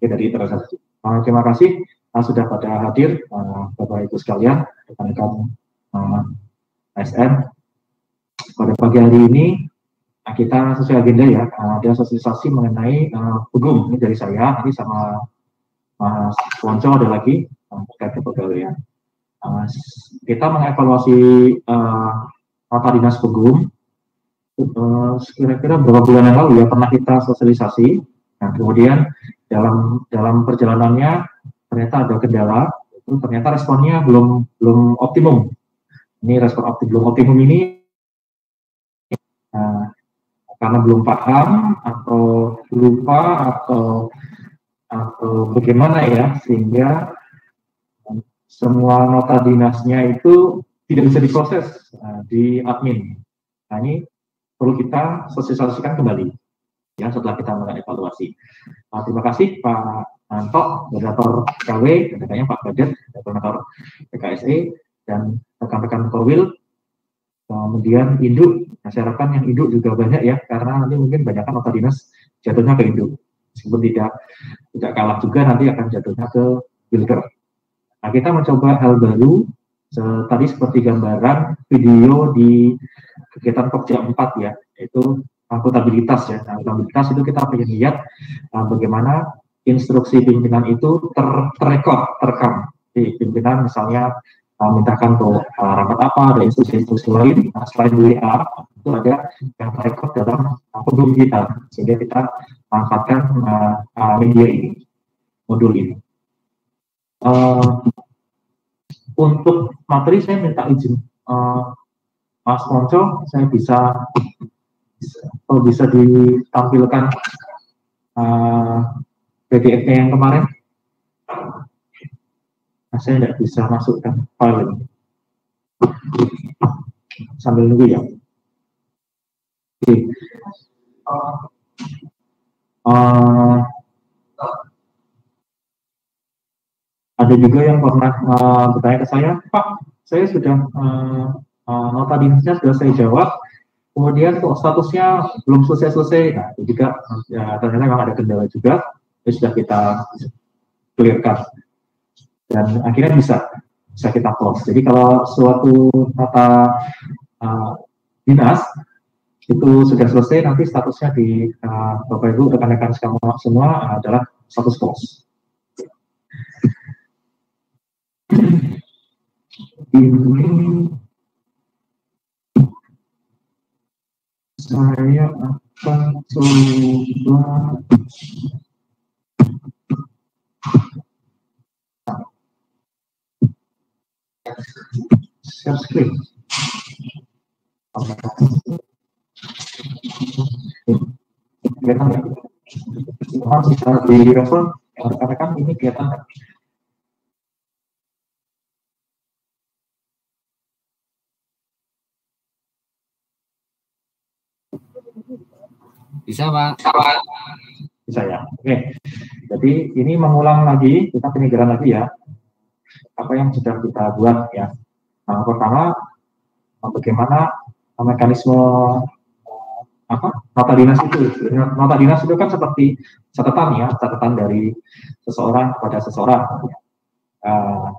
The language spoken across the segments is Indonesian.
dari transaksi. Terima kasih sudah pada hadir Bapak Ibu sekalian, rekan-rekan ASN. Pada pagi hari ini kita sesuai agenda ya, ada sosialisasi mengenai PGUM. Ini dari saya, nanti sama Mas Wonco ada lagi terkait kepegawaian. Kita mengevaluasi nota dinas PGUM kira-kira beberapa bulan yang lalu ya, pernah kita sosialisasi. Nah, kemudian dalam perjalanannya ternyata ada kendala, itu ternyata responnya belum optimum. Ini respon belum optimum ini karena belum paham atau lupa atau bagaimana ya, sehingga semua nota dinasnya itu tidak bisa diproses di admin. Nah, ini perlu kita sosialisasikan kembali ya setelah kita mengevaluasi. Terima kasih Pak Anto, moderator KW, dan Pak Badet, moderator PKSE, dan rekan-rekan Korwil. Kemudian induk, saya harapkan yang induk juga banyak ya, karena nanti mungkin banyakkan nota dinas jatuhnya ke induk, meskipun tidak kalah juga nanti akan jatuhnya ke Wilker. Nah, kita mencoba hal baru, tadi seperti gambaran video di kegiatan Pokja 4 ya, yaitu akuntabilitas ya. Nah, akuntabilitas itu kita ingin lihat bagaimana instruksi pimpinan itu terekam di pimpinan, misalnya mintakan untuk rapat apa, ada instruksi-instruksi lain. Nah, selain WA itu ada yang terekam dalam PGUM kita, sehingga kita manfaatkan media ini, modul ini. Untuk materi saya minta izin Mas Monco, saya bisa ditampilkan PDF-nya yang kemarin. Nah, saya tidak bisa masukkan file ini. Sambil nunggu ya. Oke. Ada juga yang pernah bertanya ke saya, Pak, saya sudah nota dinasnya sudah saya jawab, kemudian kok statusnya belum selesai-selesai. Nah, itu juga ya, ternyata memang ada kendala juga, itu sudah kita clearkan. Dan akhirnya bisa kita close. Jadi kalau suatu nota dinas itu sudah selesai, nanti statusnya di Bapak Ibu rekan-rekan semua adalah status close. Ini saya akan coba share screen. Kelihatan ya? Bisa di-refer rekan-rekan, ini kelihatan kan? Bisa, Pak. Bisa ya. Oke. Jadi ini mengulang lagi, kita penyegaran lagi ya. Apa yang sudah kita buat ya. Nah, pertama, bagaimana mekanisme nota dinas itu. Nota dinas itu kan seperti catatan ya, catatan dari seseorang kepada seseorang.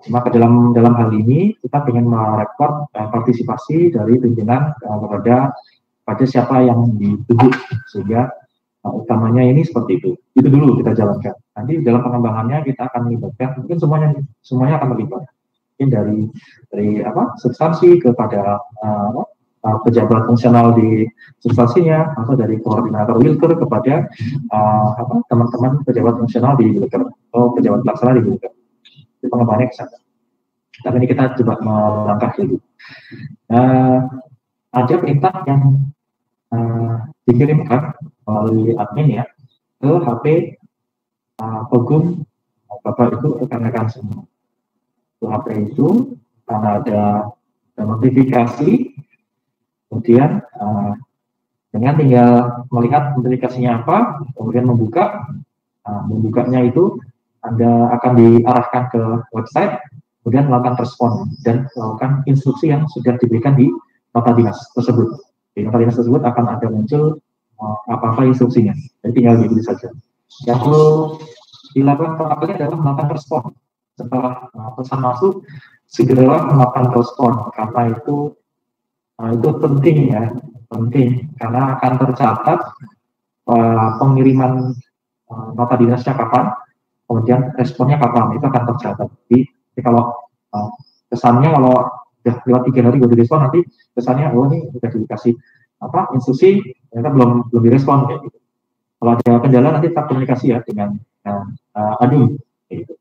Cuma ke dalam hal ini kita ingin merekod partisipasi dari pimpinan kepada siapa yang ditunjuk, sehingga utamanya ini seperti itu. Itu dulu kita jalankan. Nanti dalam pengembangannya kita akan melibatkan, mungkin semuanya akan terlibat. Mungkin dari substansi kepada pejabat fungsional di substansinya, atau dari koordinator Wilker kepada teman-teman pejabat fungsional di Wilker atau pejabat pelaksana di Wilker. Itu pengembangannya ke sana. Tapi ini kita coba melangkah dulu. Ada perintah yang dikirimkan melalui admin ya ke HP PGUM Bapak Ibu rekan-rekan semua. Ke HP itu karena ada notifikasi, kemudian dengan tinggal melihat notifikasinya apa, kemudian membukanya itu Anda akan diarahkan ke website, kemudian melakukan respon dan melakukan instruksi yang sudah diberikan di nota dinas tersebut. Di nota dinas tersebut akan ada muncul apa-apa instruksinya, jadi tinggal diikuti saja. Yang perlu dilakukan pertama kali adalah melakukan respon. Setelah pesan masuk, segera melakukan respon, karena itu penting ya, penting karena akan tercatat pengiriman nota dinasnya kapan, kemudian responnya kapan, itu akan tercatat. Jadi kalau kesannya kalau sudah lewat 3 hari baru direspon, nanti kesannya oh ini sudah dikasih instruksi, ternyata belum direspon kayak gitu. Kalau ada kendala nanti tetap komunikasi ya dengan admin. Gitu.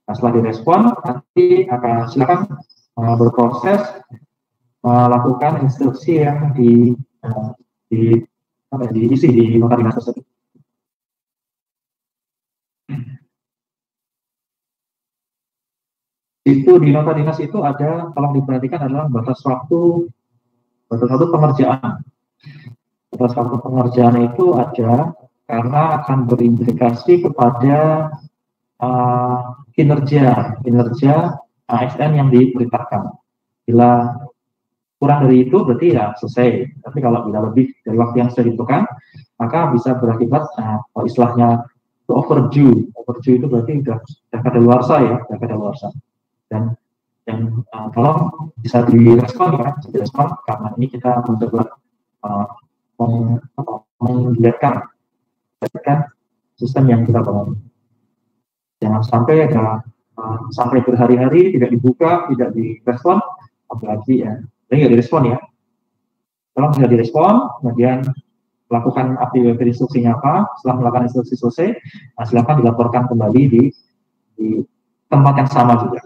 Nah, setelah direspon nanti akan silakan berproses melakukan instruksi yang diisi di nota dinas tersebut. Itu di nota dinas itu ada, kalau diperhatikan adalah batas waktu pengerjaan. Batas waktu pengerjaan itu ada karena akan berimplikasi kepada kinerja ASN yang diperintahkan. Bila kurang dari itu berarti ya selesai. Tapi kalau bila lebih dari waktu yang sudah ditentukan, maka bisa berakibat istilahnya itu overdue. Overdue itu berarti sudah kadaluarsa ya, sudah kadaluarsa. Dan tolong bisa direspon ya, karena ini kita mencoba menggiatkan sistem yang kita bangun. Jangan sampai sampai berhari-hari tidak dibuka, tidak direspon, apalagi ya, ini nggak direspon ya. Tolong bisa direspon, kemudian lakukan aktivitas instruksinya apa. Setelah melakukan instruksi selesai, silakan dilaporkan kembali di tempat yang sama juga.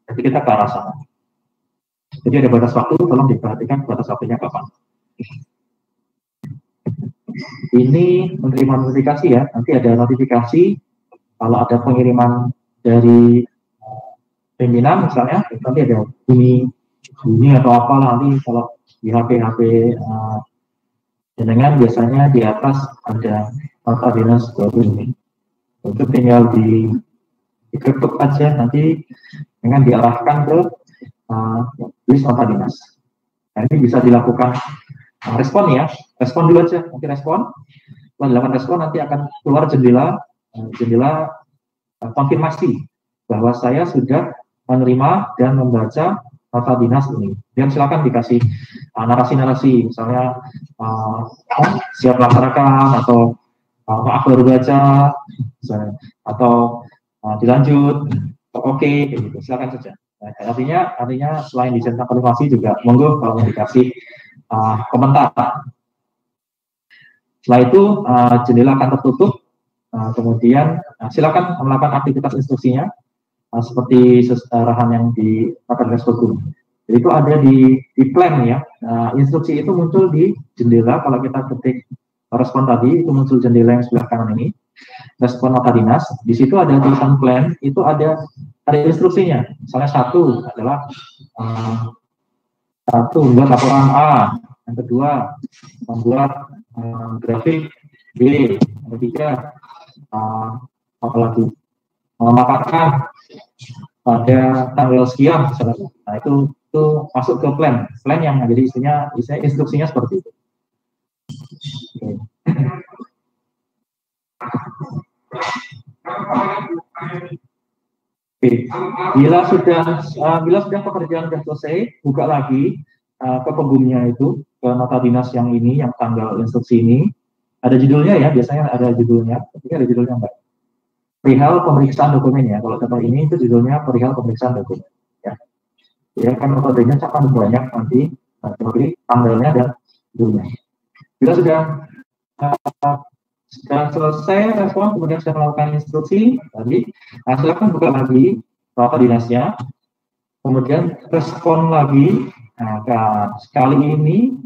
Jadi kita ke arah sana. Jadi ada batas waktu, tolong diperhatikan batas waktunya kapan. Ini menerima notifikasi ya, nanti ada notifikasi kalau ada pengiriman dari pimpinan misalnya, nanti ada bunyi atau apalah, nanti kalau di HP jenengan biasanya di atas ada nota dinas baru ini. Itu tinggal diketuk aja, nanti dengan diarahkan ke list nota dinas. Nah, ini bisa dilakukan respon ya, respon dulu aja, nanti respon. Setelah dilakukan respon nanti akan keluar jendela konfirmasi bahwa saya sudah menerima dan membaca nota dinas ini. Dan silakan dikasih narasi-narasi, misalnya siap laksanakan atau maaf baru baca, misalnya, atau dilanjut, oke, gitu. Silakan saja. Nah, artinya selain dicetak konfirmasi juga monggo kalau mau dikasih komentar. Setelah itu jendela akan tertutup, kemudian silakan melakukan aktivitas instruksinya seperti arahan yang di nota dinas hukum. Jadi itu ada di plan ya. Instruksi itu muncul di jendela. Kalau kita ketik respon tadi itu muncul jendela yang sebelah kanan ini. Respon nota dinas. Di situ ada tulisan plan. Itu ada instruksinya. Misalnya satu adalah membuat laporan A. Yang kedua membuat grafik B. Yang ketiga apalagi memaparkan pada tanggal sekian misalnya. Nah itu masuk ke plan yang menjadi instruksinya seperti itu. Oke. Bila sudah pekerjaan sudah selesai, buka lagi ke pembumnya itu, ke nota dinas yang ini, yang tanggal instruksi ini. Ada judulnya ya, biasanya ada judulnya. Tapi ada judulnya enggak? Perihal pemeriksaan dokumen ya. Kalau contoh ini itu judulnya perihal pemeriksaan dokumen. Ya kan metodenya akan banyak nanti, tapi tanggalnya dan judulnya. Bila sudah selesai respon, kemudian sudah melakukan instruksi tadi, silakan buka lagi nota dinasnya, kemudian respon lagi. Nah, sekali ini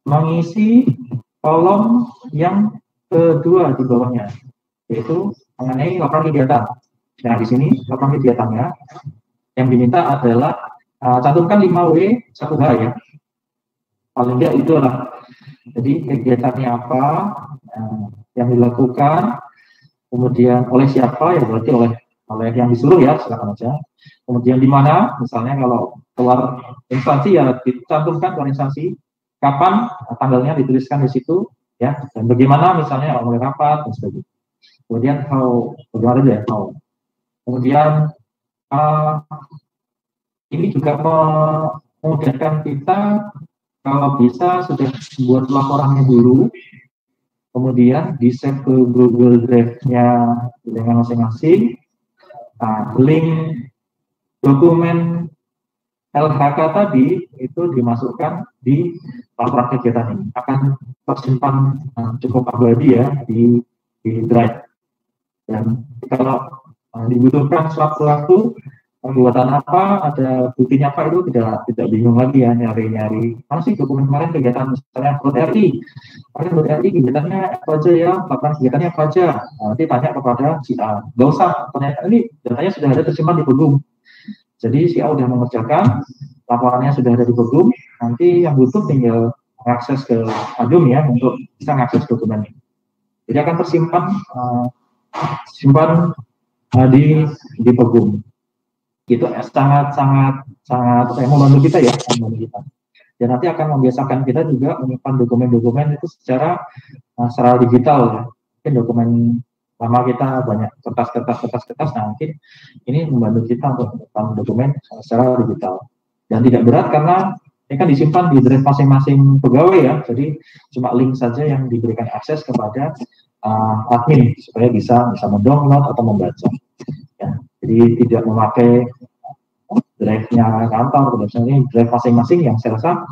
mengisi kolom yang kedua di bawahnya, yaitu mengenai laporan kegiatan. Nah, di sini laporan kegiatannya yang diminta adalah cantumkan 5W 1H ya. Paling tidak itu adalah, jadi kegiatannya apa yang dilakukan, kemudian oleh siapa ya, berarti oleh yang disuruh ya, silakan aja. Kemudian di mana, misalnya kalau keluar instansi ya dicantumkan keluar instansi, kapan tanggalnya dituliskan di situ ya, dan bagaimana misalnya mulai rapat dan sebagainya. Kemudian how, bagaimana ya how. Kemudian ini juga memudahkan kita kalau bisa sudah buat laporannya dulu, kemudian di-save ke Google Drive-nya dengan masing-masing. Nah, link dokumen LHK tadi itu dimasukkan di laporan kegiatan ini, akan tersimpan cukup abadi ya di Drive. Dan kalau dibutuhkan sewaktu-waktu pembuatan apa, ada buktinya apa, itu tidak bingung lagi ya nyari-nyari mana sih dokumen kemarin kegiatan misalnya RI, kemarin RI kegiatannya apa aja ya, laporan kegiatannya apa aja, nanti tanya kepada si A, nggak usah, ternyata ini datanya sudah ada tersimpan di Pegum, jadi si A sudah mengerjakan, laporannya sudah ada di Pegum, nanti yang butuh tinggal akses ke Adum ya untuk bisa mengakses dokumen ini, jadi akan tersimpan di Pegum. Itu sangat membantu kita ya, membantu kita. Dan nanti akan membiasakan kita juga menyimpan dokumen-dokumen itu secara digital ya. Mungkin dokumen lama kita banyak kertas, nah mungkin ini membantu kita untuk menyimpan dokumen secara digital. Dan tidak berat karena ini kan disimpan di drive masing-masing pegawai ya, jadi cuma link saja yang diberikan akses kepada admin supaya bisa mendownload atau membaca. Ya, jadi tidak memakai drive-nya kantor, biasanya drive masing-masing yang saya rasa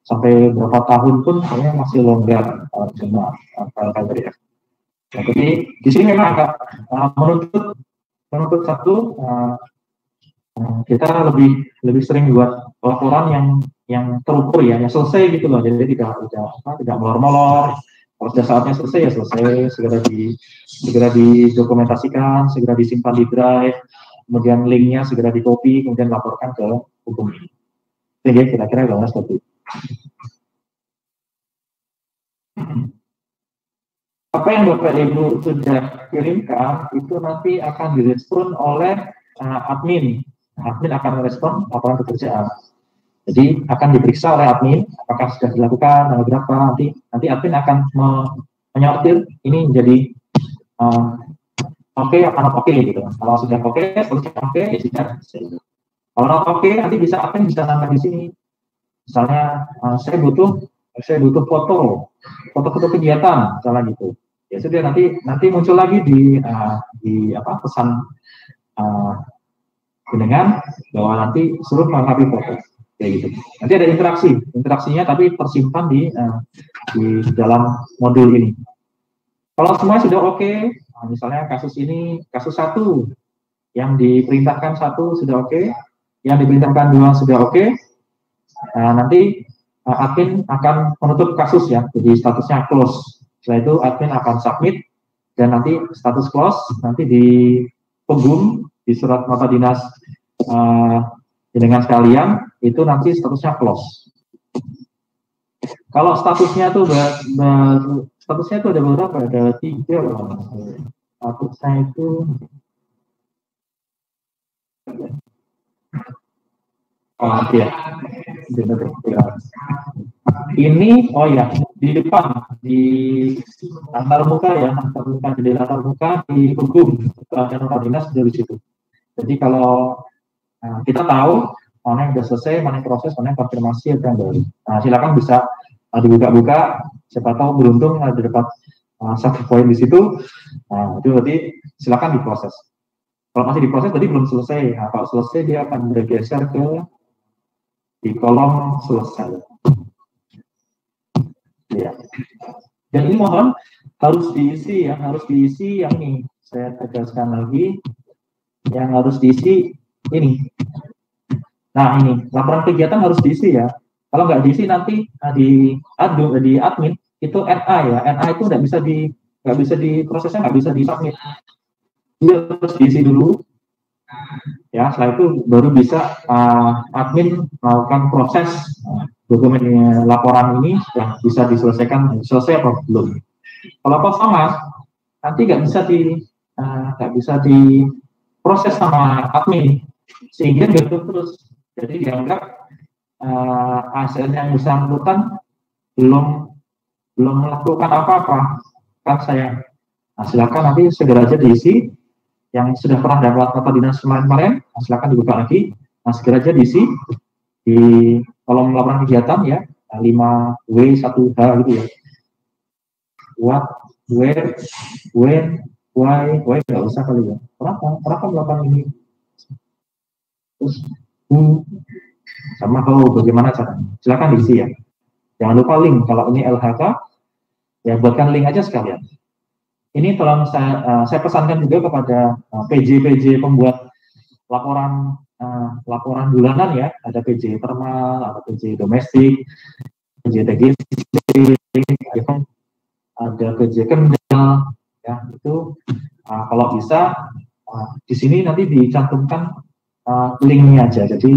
sampai berapa tahun pun kayaknya masih longgar cuma file dari F. Nah, jadi di sini memang agak menuntut satu kita lebih sering buat laporan yang terukur ya, yang selesai gitu loh, jadi tidak molor-molor. Kalau sudah saatnya selesai ya selesai, segera didokumentasikan, segera disimpan di drive, kemudian linknya segera di copy, kemudian laporkan ke hukum ini. Jadi kira-kira gambar seperti itu. Apa yang Bapak Ibu sudah kirimkan itu nanti akan direspon oleh admin. Admin akan merespon laporan pekerjaan. Jadi akan diperiksa oleh admin apakah sudah dilakukan, tanggal berapa, nanti admin akan menyortir ini menjadi oke atau not oke gitu. Kalau sudah oke, seterusnya oke, ya sudah. Kalau not oke, nanti admin bisa nambah di sini. Misalnya saya butuh foto kegiatan, misalnya gitu. Ya sudah, nanti muncul lagi di pesan dengan bahwa nanti suruh melengkapi foto. Kayak gitu. Nanti ada interaksinya tapi tersimpan di dalam modul ini. Kalau semua sudah oke, misalnya kasus 1 yang diperintahkan 1 sudah oke, yang diperintahkan 2 sudah oke, nanti admin akan menutup kasus ya, jadi statusnya close. Setelah itu admin akan submit dan nanti status close nanti di Pegum di surat nota dinas dengan sekalian itu nanti statusnya close. Kalau statusnya itu ada berapa? Ada 3. Statusnya itu ya. Ini di depan di antar muka di Pegum ada nota dinas dari situ. Jadi kalau kita tahu mana yang sudah selesai, mana yang proses, mana yang konfirmasi atau yang baru. Nah, silakan bisa dibuka-buka, siapa tahu beruntung ada dapat 1 poin di situ. Nah, itu berarti silakan diproses. Kalau masih diproses tadi belum selesai. Nah, kalau selesai dia akan bergeser di kolom selesai. Ya. Dan ini mohon harus diisi yang ini. Saya tegaskan lagi, yang harus diisi ini. Nah, ini laporan kegiatan harus diisi ya. Kalau nggak diisi nanti di admin itu NA ya. NA itu nggak bisa diprosesnya, nggak bisa disubmit. Dia harus diisi dulu. Ya, setelah itu baru bisa admin melakukan proses dokumen laporan ini sudah bisa diselesaikan, selesai atau belum. Kalau kosongan nanti nggak bisa diproses sama admin sehingga gitu terus. Jadi dianggap hasilnya yang bersangkutan belum melakukan apa-apa. Kan saya Nah, silakan nanti segera aja diisi. Yang sudah pernah dapat nota dinas kemarin, nah, silakan dibuka lagi. Nah, segera aja diisi di kolom laporan kegiatan ya, 5W1H gitu ya. What, where, when, why nggak usah kali ya. Kenapa melakukan ini? Terus, who, sama how, bagaimana caranya? Silakan diisi ya. Jangan lupa link. Kalau ini LHK, ya buatkan link aja sekalian. Ini tolong saya pesankan juga kepada PJ pembuat laporan bulanan ya. Ada PJ thermal, ada PJ domestik, PJ TGC, ada PJ kendal, ya itu kalau bisa di sini nanti dicantumkan linknya aja. Jadi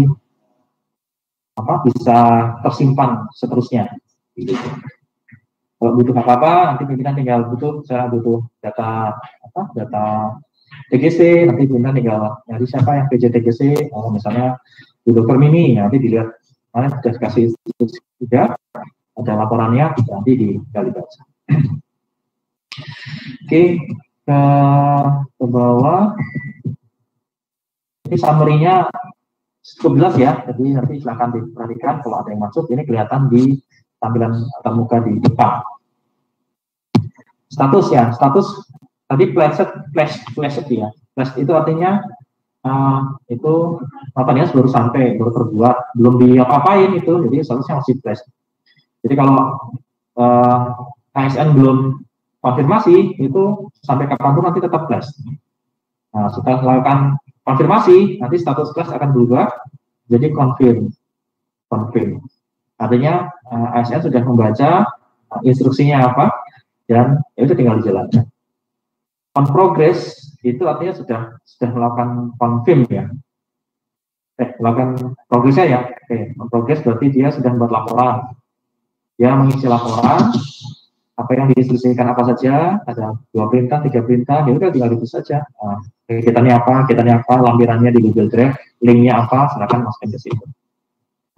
bisa tersimpan seterusnya. Gitu. Kalau butuh apa-apa, nanti pimpinan tinggal butuh data TGC, nanti pimpinan tinggal nyari siapa yang PJ TGC, misalnya Bu Dr. Mimi, nanti dilihat, sudah kasih juga, ada laporannya, nanti digali baca. Oke, ke bawah, ini summary-nya cukup jelas ya, jadi nanti silahkan diperhatikan kalau ada yang masuk, ini kelihatan di tampilan termuka di depan. Status tadi flash ya. Flash itu artinya itu notanya baru sampai, baru terbuat, belum diapa-apain itu, jadi statusnya masih flash. Jadi kalau ASN belum konfirmasi itu sampai kapanpun nanti tetap flash. Nah, setelah melakukan konfirmasi, nanti status flash akan berubah jadi confirm. Artinya ASN sudah membaca instruksinya apa, dan itu tinggal dijalankan. On progress itu artinya sudah melakukan confirm ya. Melakukan progresnya ya. On progress berarti dia sudah membuat laporan. Dia mengisi laporan, apa yang diinstruksikan apa saja, ada 2 perintah, 3 perintah, ya udah tinggal itu saja. Kegiatannya apa, lampirannya di Google Drive, linknya apa, silakan masukin ke situ.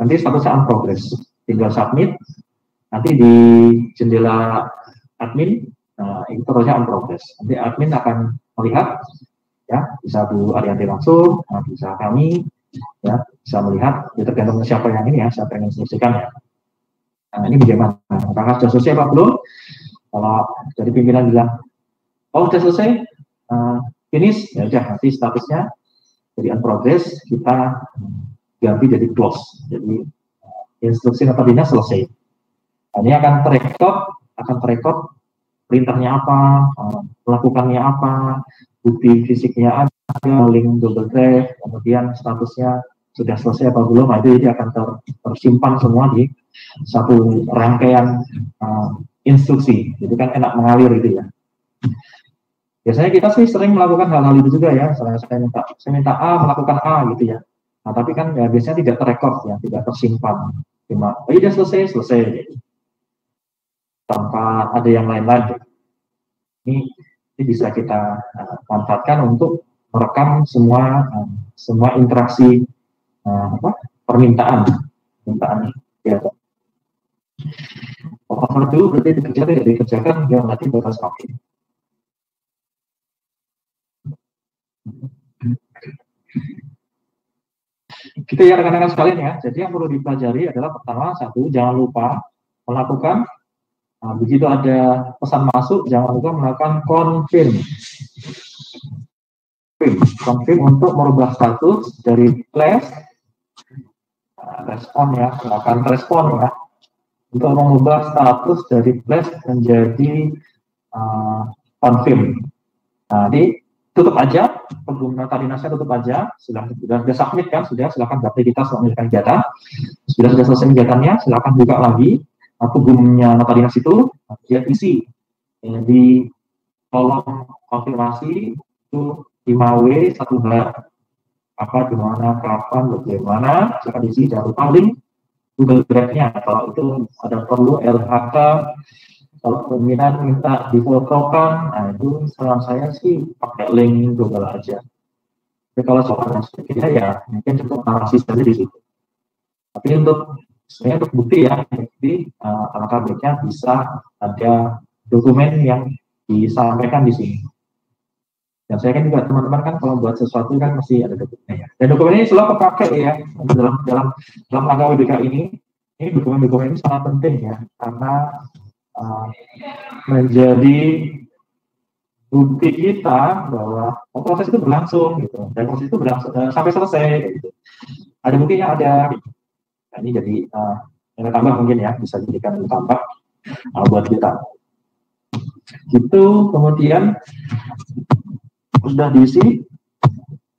Nanti statusnya on progress, tinggal submit. Nanti di jendela admin, itu terusnya on progress. Nanti admin akan melihat, ya bisa Bu Arianti langsung, bisa kami, ya bisa melihat, ya tergantung siapa yang ini ya, siapa yang instruksikan ya. Nah, ini bagaimana? Apakah sudah selesai apa belum? Kalau dari pimpinan bilang, oh sudah selesai, finish, ya udah nanti statusnya jadi on progress, kita ganti jadi close. Jadi instruksi nota dinas selesai. Nah, ini akan terekod printernya apa, melakukannya apa, bukti fisiknya ada, link Google Drive, kemudian statusnya sudah selesai apa belum, itu akan tersimpan semua di satu rangkaian instruksi. Itu kan enak mengalir itu ya. Biasanya kita sih sering melakukan hal-hal itu juga ya. Misalnya saya minta A melakukan A gitu ya. Nah tapi kan ya biasanya tidak terekod ya, tidak tersimpan. Cuma oh iya selesai. Tanpa ada yang lain-lain. Ini bisa kita manfaatkan untuk merekam semua interaksi permintaan ya. Over dulu berarti dikerjakan yang nanti bakal sampai. Gitu ya rekan-rekan sekalian ya. Jadi yang perlu dipelajari adalah pertama, jangan lupa melakukan begitu ada pesan masuk, jangan lupa melakukan confirm untuk merubah status dari flash respon ya, melakukan respon ya, untuk mengubah status dari flash menjadi confirm. Nah, jadi tutup aja, pengguna nota dinasnya tutup aja, sudah submit kan, silakan beraktivitas melanjutkan kegiatan. Sudah selesai kegiatannya, silakan buka lagi pengguna nota dinas itu, dia isi di kolom konfirmasi itu 5W 1H apa, dimana, kapan, bagaimana, silakan diisi, jangan lupa link Google Drive-nya. Kalau itu ada perlu LHK, kalau pimpinan minta difotokan, nah itu saran saya sih pakai link Google aja. Tapi kalau soal sebagainya ya mungkin cukup narasi saja di situ. Tapi sebenarnya untuk bukti ya, jadi alangkah baiknya bisa ada dokumen yang disampaikan di sini. Dan saya kan juga teman-teman kan kalau buat sesuatu kan mesti ada dokumennya. Dan dokumen ini selalu kepakai ya dalam rangka WBK ini. Ini dokumen-dokumen ini sangat penting ya, karena menjadi bukti kita bahwa proses itu berlangsung gitu, dan proses itu berlangsung sampai selesai gitu. Ada buktinya ada. Gitu. Nah, ini jadi yang tambah mungkin ya, bisa jadikan tambah buat kita. Gitu, kemudian sudah diisi,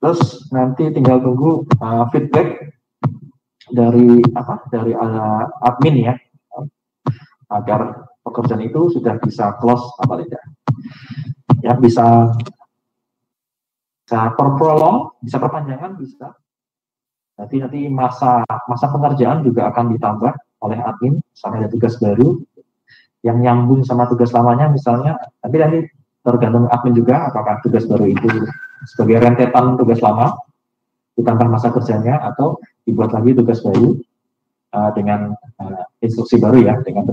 terus nanti tinggal tunggu feedback dari admin ya, agar pekerjaan itu sudah bisa close apa tidak. Ya, bisa perprolong, bisa perpanjangan, bisa. Nanti masa pengerjaan juga akan ditambah oleh admin, misalnya ada tugas baru yang nyambung sama tugas lamanya misalnya, nanti tergantung admin juga apakah tugas baru itu sebagai rentetan tugas lama ditambah masa kerjanya atau dibuat lagi tugas baru dengan instruksi baru ya, dengan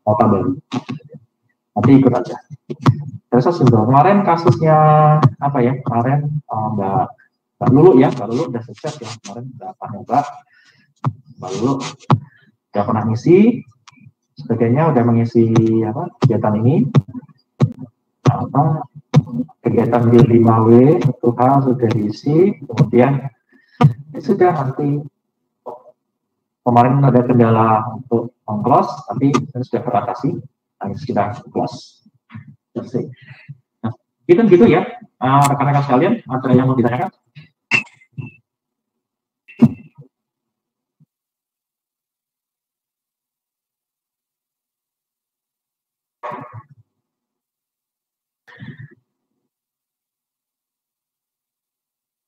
nota baru. Nanti ikut aja. Terus kemarin kasusnya apa ya? Kemarin Mbak Lulu ya, Mbak Lulu udah sukses ya kemarin, Mbak Lulu udah pernah ngisi, sebagainya udah mengisi kegiatan ini. Kegiatan di 5W itu hal sudah diisi, kemudian sudah nanti kemarin ada kendala untuk close, tapi sudah teratasi, kita close. Nah, gitu ya, rekan-rekan sekalian, ada yang mau ditanyakan?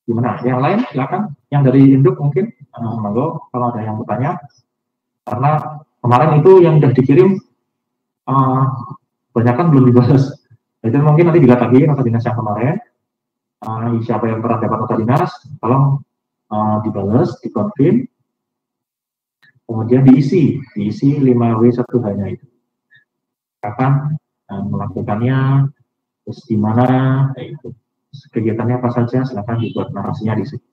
Gimana? Yang lain silakan. Yang dari induk mungkin, monggo kalau ada yang bertanya. Karena kemarin itu yang sudah dikirim banyak kan belum dibalas. Itu mungkin nanti dilihat lagi nota dinas yang kemarin. Siapa yang pernah dapat nota dinas, tolong dibalas, dikonfirm, kemudian diisi 5W1H-nya itu. Kapan melakukannya, terus di mana, itu. Kegiatannya apa saja, silakan dibuat narasinya di sini.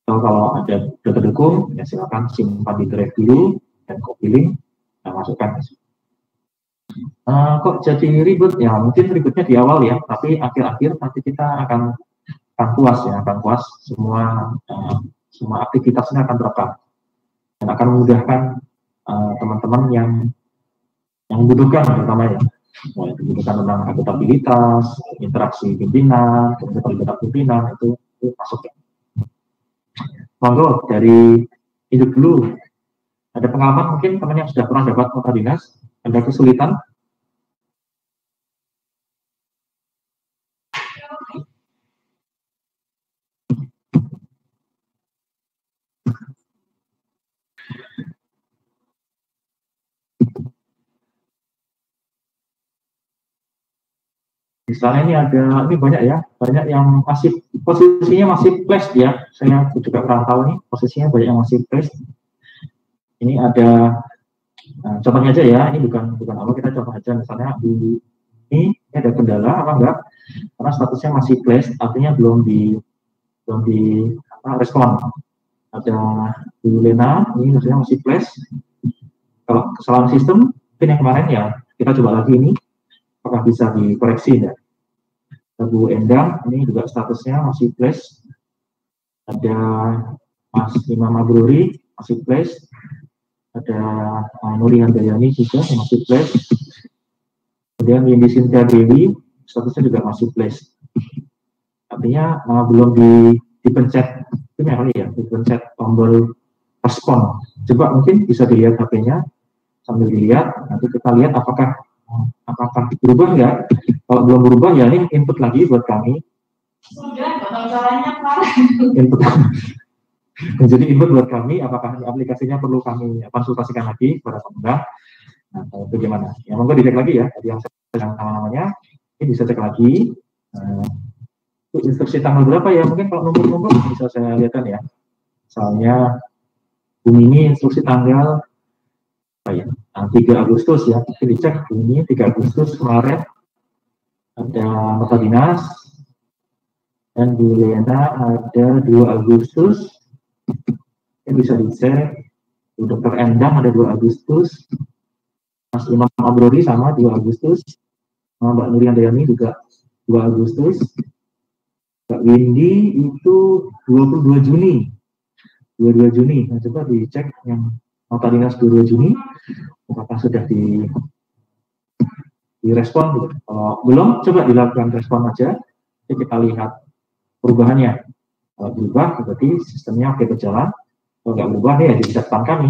Kalau ada data dukung, ya silakan simpan di drive dulu dan copy link dan masukkan. Kok jadi ribet? Ya mungkin ribetnya di awal ya, tapi akhir-akhir nanti kita akan puas ya, semua aktivitasnya akan terekam dan akan memudahkan teman-teman yang membutuhkan, terutama ya. Membutuhkan tentang akuntabilitas, interaksi pimpinan, kemudian pimpinan itu masuk ya. Monggo dari hidup dulu. Ada pengalaman mungkin teman yang sudah pernah dapat nota dinas, ada kesulitan? Misalnya ini banyak yang posisinya masih flash ya. Saya juga kurang tahu nih, posisinya banyak yang masih flash. Ini ada contohnya aja ya, ini bukan apa, kita contoh aja misalnya ini ada kendala apa enggak? Karena statusnya masih flash, artinya belum di respon. Ada Bu Lena, ini misalnya masih flash. Kalau kesalahan sistem, mungkin yang kemarin ya kita coba lagi ini. Apakah bisa dikoreksi ya? Bu Endang, ini juga statusnya masih flash. Ada Mas Imam Mabruri, masih flash. Ada Nuri Handayani juga masih flash. Kemudian Windy Cynthia Dewi, statusnya juga masih flash. Artinya belum dipencet, ini kali ya, dipencet tombol respon. Coba mungkin bisa dilihat HP-nya, sambil dilihat, nanti kita lihat apakah berubah nggak? Kalau belum berubah ya ini input lagi buat kami. Sudah, caranya Pak. Input. Jadi input buat kami, apakah aplikasinya perlu kami konsultasikan lagi kepada pengguna? Nah, bagaimana? Ya monggo dicek lagi ya. Tadi yang saya namanya, ini bisa cek lagi. Itu instruksi tanggal berapa ya? Mungkin kalau nomor bisa saya lihatkan ya. Misalnya ini instruksi tanggal apa ya? 3 Agustus ya, dicek ini 3 Agustus kemarin ada nota dinas, dan di Lena ada 2 Agustus, ini bisa dicek. Dr. Endang ada 2 Agustus, Mas Imam Abrori sama 2 Agustus, Mbak Nurian Dayani juga 2 Agustus, Mbak Windy itu 22 Juni. 22 Juni, nah coba dicek yang nota dinas 22 Juni, apakah sudah direspon gitu. Kalau belum, coba dilakukan respon aja, jadi kita lihat perubahannya. Kalau berubah, berarti sistemnya oke berjalan. Kalau nggak berubah, ya jadi catatan kami.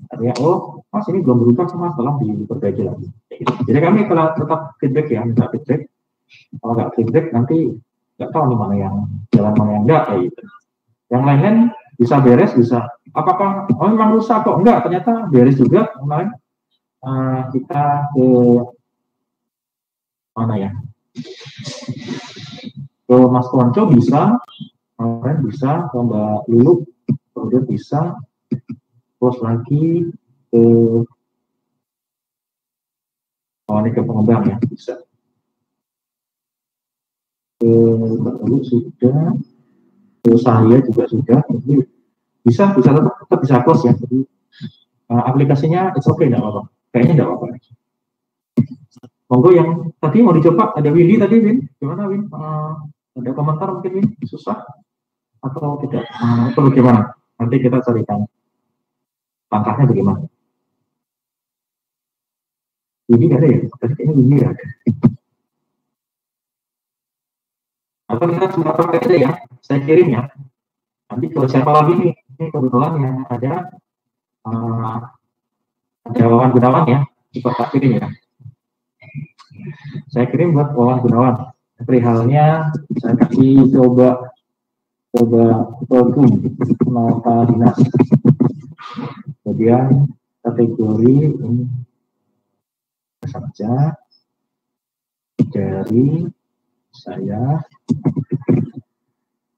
Artinya, oh, mas ini belum berubah, mas tolong diperbaiki lagi. Jadi kami kalau tetap feedback ya, minta feedback. Kalau nggak feedback, nanti nggak tahu nih mana yang jalan, mana yang enggak, kayak gitu. Yang lain-lain bisa beres, bisa. Apakah, oh memang rusak kok? Enggak, ternyata beres juga. Kemarin kita ke mana ya? Ke Mas Konco bisa, kemarin bisa, ke Mbak Lulu, kemudian bisa, terus lagi ke ini ke pengembang ya, bisa. Ke Mbak Lulu sudah, ke saya juga sudah, jadi bisa tetap bisa close ya. Jadi aplikasinya it's okay, enggak apa-apa. Kayaknya enggak apa-apa. Monggo yang tadi mau dicoba, ada Windy tadi, Win. Gimana, Win? Ada komentar mungkin, Win? Susah atau tidak? Atau bagaimana? Nanti kita carikan langkahnya bagaimana. Windy ada ya? Tadi kayaknya Windy ada. Atau kita cuma pakai aja ya, saya kirim ya. Nanti kalau siapa lagi nih, ini kebetulan yang ada Wawan Gunawan ya, coba tak kirim ya. Saya kirim buat Wawan Gunawan. Perihalnya saya kasih coba produk nota dinas. Kemudian kategori ini saja dari saya,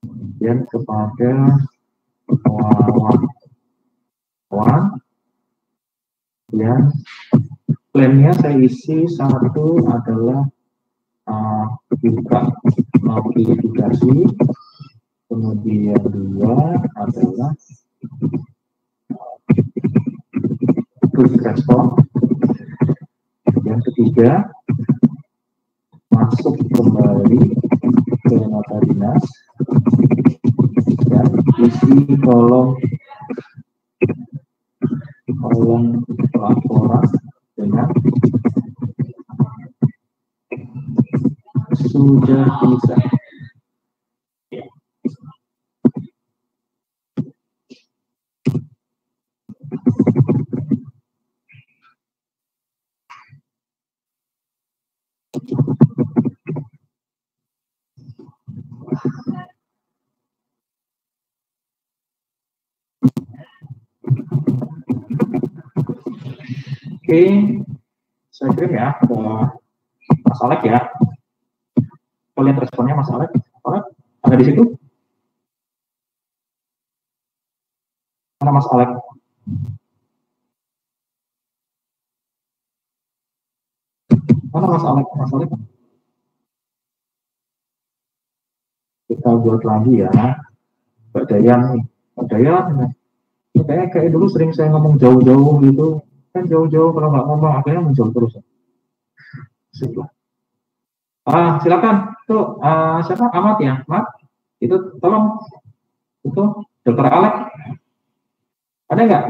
kemudian kepada Wawan, kemudian klaimnya saya isi satu adalah buka notifikasi, kemudian 2 adalah quick respon, yang ketiga masuk kembali ke nota dinas dan isi kolom laporan dengan sudah bisa. Ya. Oke, saya kirim ya ke Mas Alek ya. Kita lihat responnya Mas Alek. Alek, ada di situ? Mana Mas Alek? Mana Mas Alek? Mas Alek? Kita buat lagi ya. Mbak Dayan nih. Mbak Dayan, kayak dulu sering saya ngomong jauh-jauh gitu. Kan jauh-jauh kalau nggak ngomong akhirnya muncul terus. Silakan tuh siapa Ahmad ya, Ahmad itu tolong itu Dokter Alek ada nggak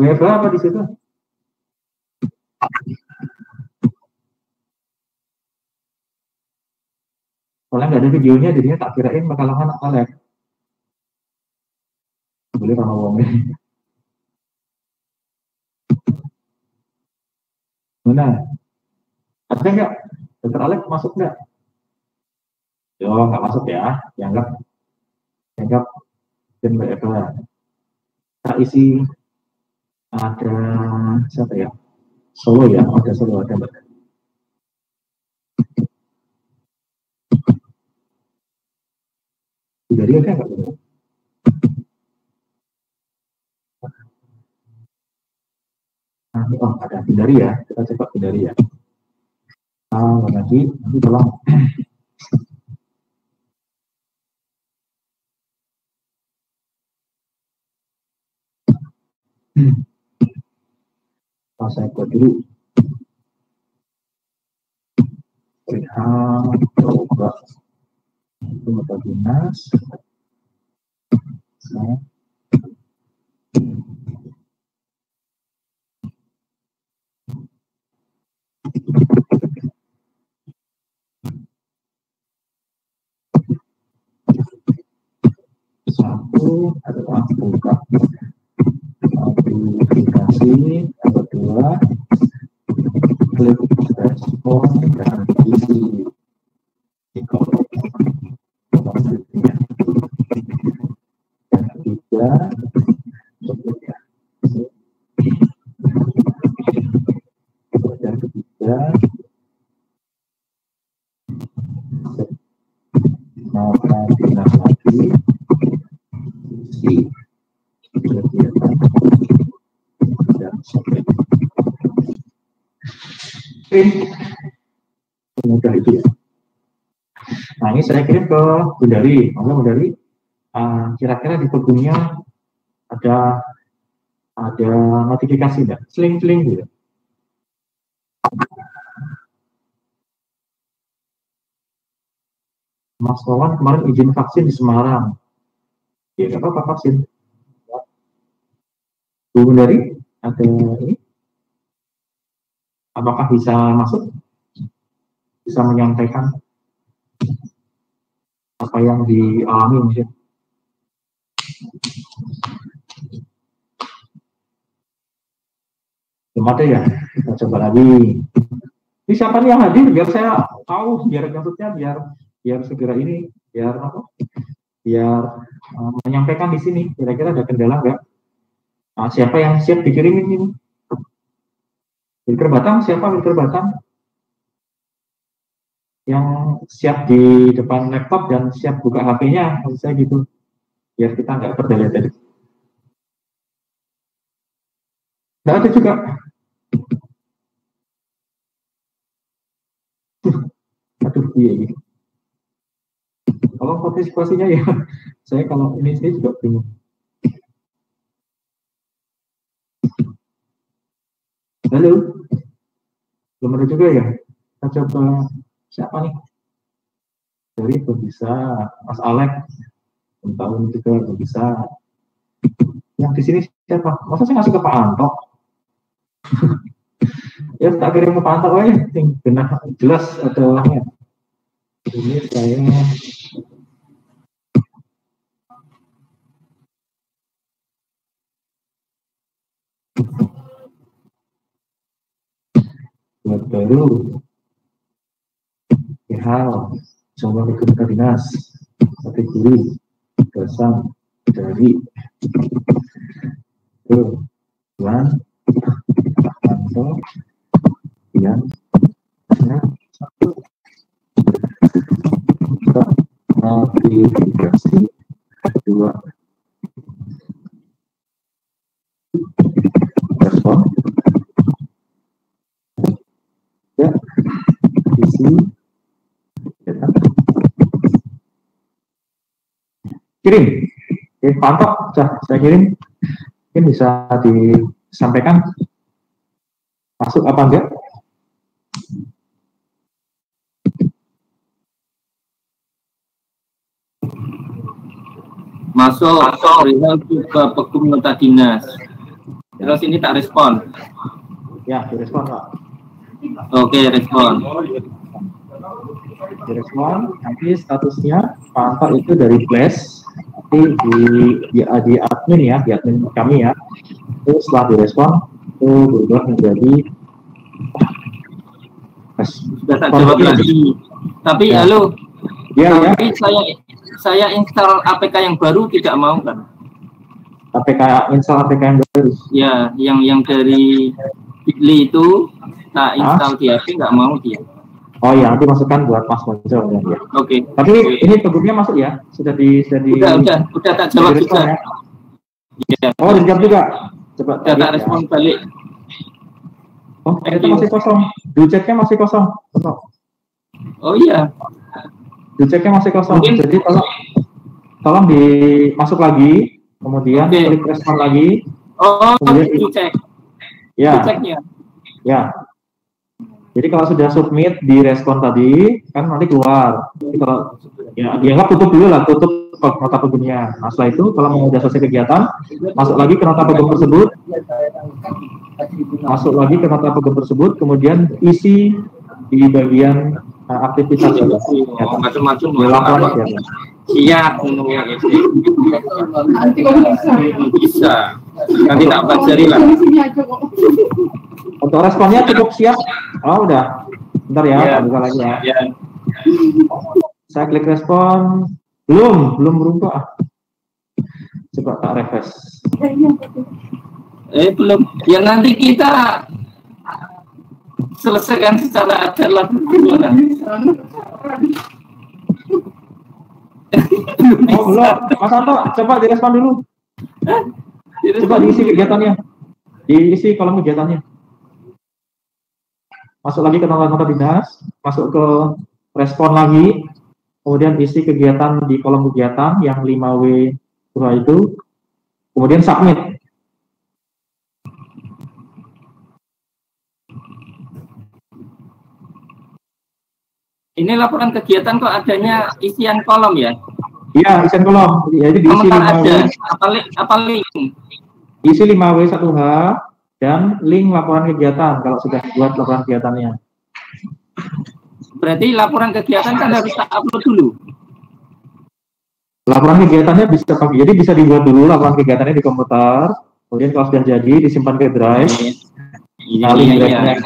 WFH apa di situ? Soalnya nggak ada videonya, jadinya tak kirain bakal anak Alek. Boleh sama wongnya. Mana? Ada nggak? Dokter Alek masuk nggak? Yo nggak masuk ya, dianggap dan WFH. Kita isi ada siapa ya? Solo ya, ada Solo ada Mbak. Jadi ada nggak? oh ada hindari ya, kita coba hindari ya. Nanti tolong. Saya buat dulu. Lihat, coba itu nota dinas. Satu adalah buka aplikasi, yang kedua klik respon dan isi di kolom selanjutnya. Yang ketiga sebutnya. Yang ketiga nota dinas lagi isi kegiatan dan sampai mudah itu ya. Nah ini saya kirim ke Bundari, Bundari kira-kira di Pegungnya ada notifikasi enggak? Seling-seling gitu. Mas Wawan kemarin izin vaksin di Semarang. Ya nggak apa-apa vaksin. Bu Bundari ada ini? Apakah bisa masuk? Bisa menyampaikan apa yang dialami mungkin? Belum ada ya? Kita coba lagi. Ini siapa nih yang hadir? Biar saya tahu, biar maksudnya biar segera ini, biar apa? Biar menyampaikan di sini. Kira-kira ada kendala nggak? Nah, siapa yang siap dikirimin ini? Wilker Batang, siapa Wilker Batang? Yang siap di depan laptop dan siap buka HP-nya, maksud saya gitu. Biar kita nggak berdalih tadi. Nggak ada juga. Aduh, iya. Kalau partisipasinya ya, saya kalau ini saya juga bingung. Halo, belum ada juga ya? Kita coba siapa nih? Dari bisa Mas Alek, tahun juga bisa. Yang di sini siapa? Masa saya ngasih ke Pak Anto? Ya tak kirim ke Pak Anto aja, benar jelas atau ya. Ini saya buat baru hal coba ke dinas kategori dasar dari bulan kantor yang satu notifikasi kedua respon ya isi kirim. Oke, pantau, saya kirim. Mungkin bisa disampaikan masuk apa enggak? Masuk perihal ke Pekum Nota Dinas. Terus ini tak respon. Ya, direspon Pak. Oke, respon. Direspon, nanti statusnya pantau itu dari Flash. Nanti di admin ya, di admin kami ya. Terus setelah direspon, itu berubah menjadi sudah tak jawab lagi. Tapi ya. Halo. Ya, tapi ya. Saya install APK yang baru tidak mau kan? Install APK yang baru? Ya, yang dari Bitly itu tak install di HP nggak mau dia. Oh ya, nanti masukkan buat Mas Monjo ya. Oke. Tapi ini Pegumnya masuk ya? Sudah udah tak jawab juga. Ya? Ya. Oh, dijawab juga. Coba tak respon balik. Oh, ternyata masih kosong. Duceknya masih kosong. Oh iya. Duceknya masih kosong. Mungkin, jadi tolong masuk lagi, kemudian klik respon lagi. Oh, kemudian dicek. Ya. Diceknya. Ya. Jadi kalau sudah submit di respon tadi, kan nanti keluar. Jadi kalau ya dianggap tutup dulu lah, tutup nota pegumnya. Nah, setelah itu kalau mau sudah selesai kegiatan, masuk lagi ke nota pegum tersebut, kemudian isi di bagian aktivitas macam-macam laporan ya. Siap bisa. Nanti tak pelajari lah. Untuk responnya cukup siap. Oh udah. Bentar ya, buka lagi ya. Saya klik respon. Belum berubah. Coba tak refresh. Belum. Ya nanti kita selesaikan secara adalah Oh belum, Mas Anto, coba direspon dulu. Coba diisi kegiatannya, diisi kolom kegiatannya. Masuk lagi ke nota dinas, masuk ke respon lagi, kemudian isi kegiatan di kolom kegiatan yang 5W itu, kemudian submit. Ini laporan kegiatan kok adanya isian kolom ya? Iya, isian kolom. Jadi diisi 5W. Apa link? Isi 5W 1H dan link laporan kegiatan kalau sudah buat laporan kegiatannya. Berarti laporan kegiatan kan harus tak upload dulu. Laporan kegiatannya bisa jadi bisa dibuat dulu laporan kegiatannya di komputer. Kemudian kalau sudah jadi disimpan ke drive. Link drive-nya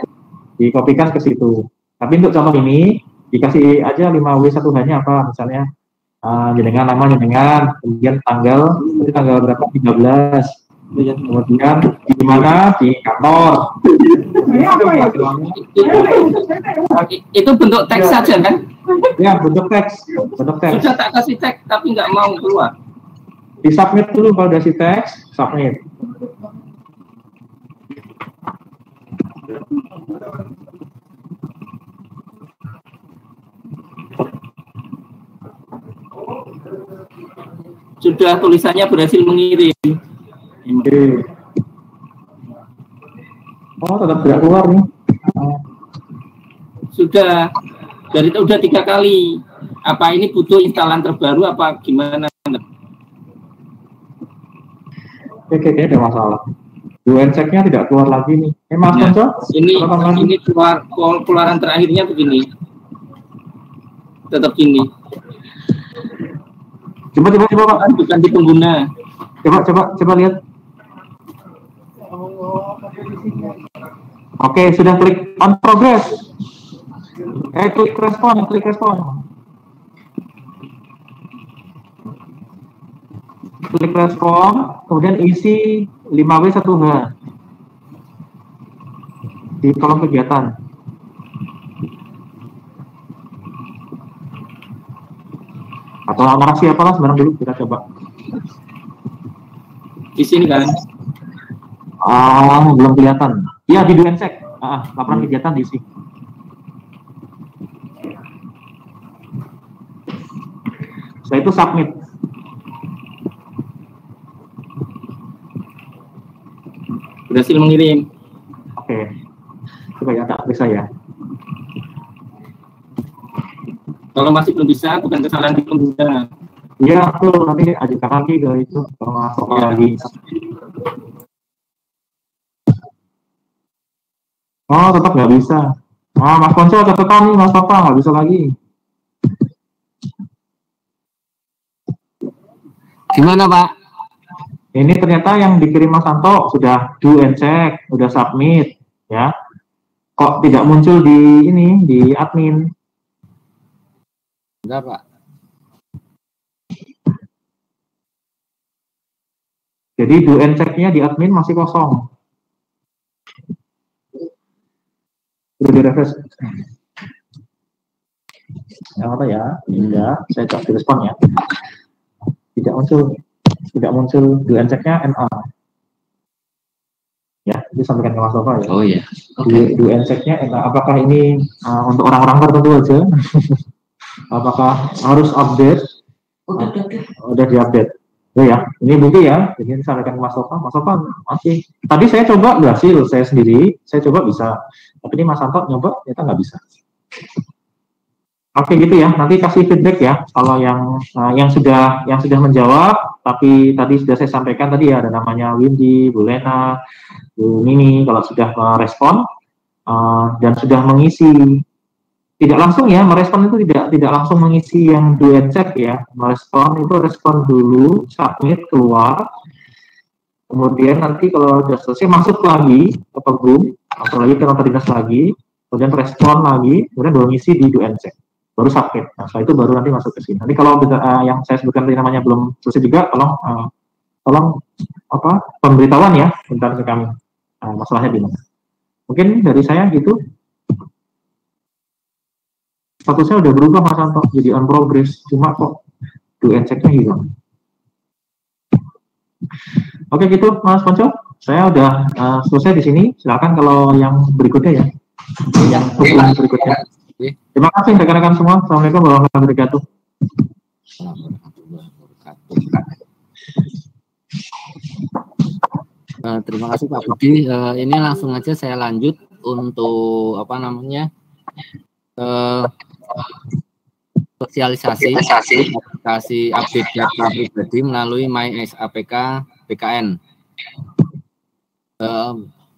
dikopikan ke situ. Tapi untuk contoh ini dikasih aja 5W 1H-nya apa misalnya jenengan nama jenengan, kemudian tanggal berapa 13, kemudian di mana di kantor. Itu bentuk teks saja kan? Ya bentuk teks. Sudah tak kasih teks tapi nggak mau keluar. Di submit dulu kalau udah si teks, submit. Sudah tulisannya berhasil mengirim. Oke. Oh, tetap tidak keluar nih. Sudah 3 kali. Apa ini butuh instalan terbaru apa gimana? Oke, ada masalah. UN-check-nya tidak keluar lagi nih. Mas Konco? Ini keluaran terakhirnya begini. Tetap gini. Coba Pak. Bukan di pengguna. Coba lihat. Oke, sudah klik on progress. Klik respon. Klik respon, kemudian isi 5W 1H di kolom kegiatan. Atau narasi apalah sebenarnya dulu kita coba. Di sini kan? Belum kelihatan. Iya di UN-check. Laporan kegiatan diisi. Setelah itu submit. Berhasil mengirim. Oke. Coba ya tak bisa ya. Kalau masih belum bisa, bukan kesalahan di pengguna. Iya, aku nanti ajukan lagi ke itu. Kalau masuk lagi. Oh, tetap nggak bisa. Mas Konco catatan nih, Mas Papa nggak bisa lagi. Gimana, Pak? Ini ternyata yang dikirim Mas Santo sudah do and check, sudah submit, ya. Kok tidak muncul di ini, di admin? Enggak, Pak. Jadi do and check-nya di admin masih kosong. Sudah di-refresh. Yang apa ya? Tidak, saya coba direspon ya. Tidak muncul do and check-nya NA. Ya, itu sampaikan ke Mas Tova ya. Oh iya. Do and check-nya apakah ini untuk orang-orang tertentu aja? Apakah harus update? Udah diupdate. Oh ya, ini bukti ya. Jadi disampaikan ke Mas Tova. Mas Tova masih. Tadi saya coba berhasil, saya sendiri, saya coba bisa. Tapi ini Mas Santo nyoba, ternyata nggak bisa. Oke gitu ya. Nanti kasih feedback ya. Kalau yang sudah menjawab, tapi tadi sudah saya sampaikan tadi ya, ada namanya Windy, Bu Lena, Bu Nini. Kalau sudah merespon dan sudah mengisi, tidak langsung ya, merespon itu tidak langsung mengisi yang do and check ya. Merespon itu respon dulu, submit keluar. Kemudian nanti kalau sudah selesai masuk lagi ke Pegum, masuk lagi ke nota dinas lagi, kemudian respon lagi, kemudian baru ngisi di do and check, baru submit. Nah, setelah itu baru nanti masuk ke sini. Nanti kalau yang saya sebutkan tadi namanya belum selesai juga, tolong pemberitahuan ya tentang ke kami. Masalahnya di mana? Mungkin dari saya gitu. Statusnya udah berubah Mas Santo, jadi on progress, cuma kok do and check-nya hilang. Oke gitu Mas Ponco, saya udah selesai di sini. Silakan kalau yang berikutnya ya. Yang berikutnya. Terima kasih rekan-rekan semua. Assalamualaikum warahmatullahi wabarakatuh. Terima kasih Pak Budi. Ini langsung aja saya lanjut untuk sosialisasi aplikasi update data pribadi melalui MySAPK BKN.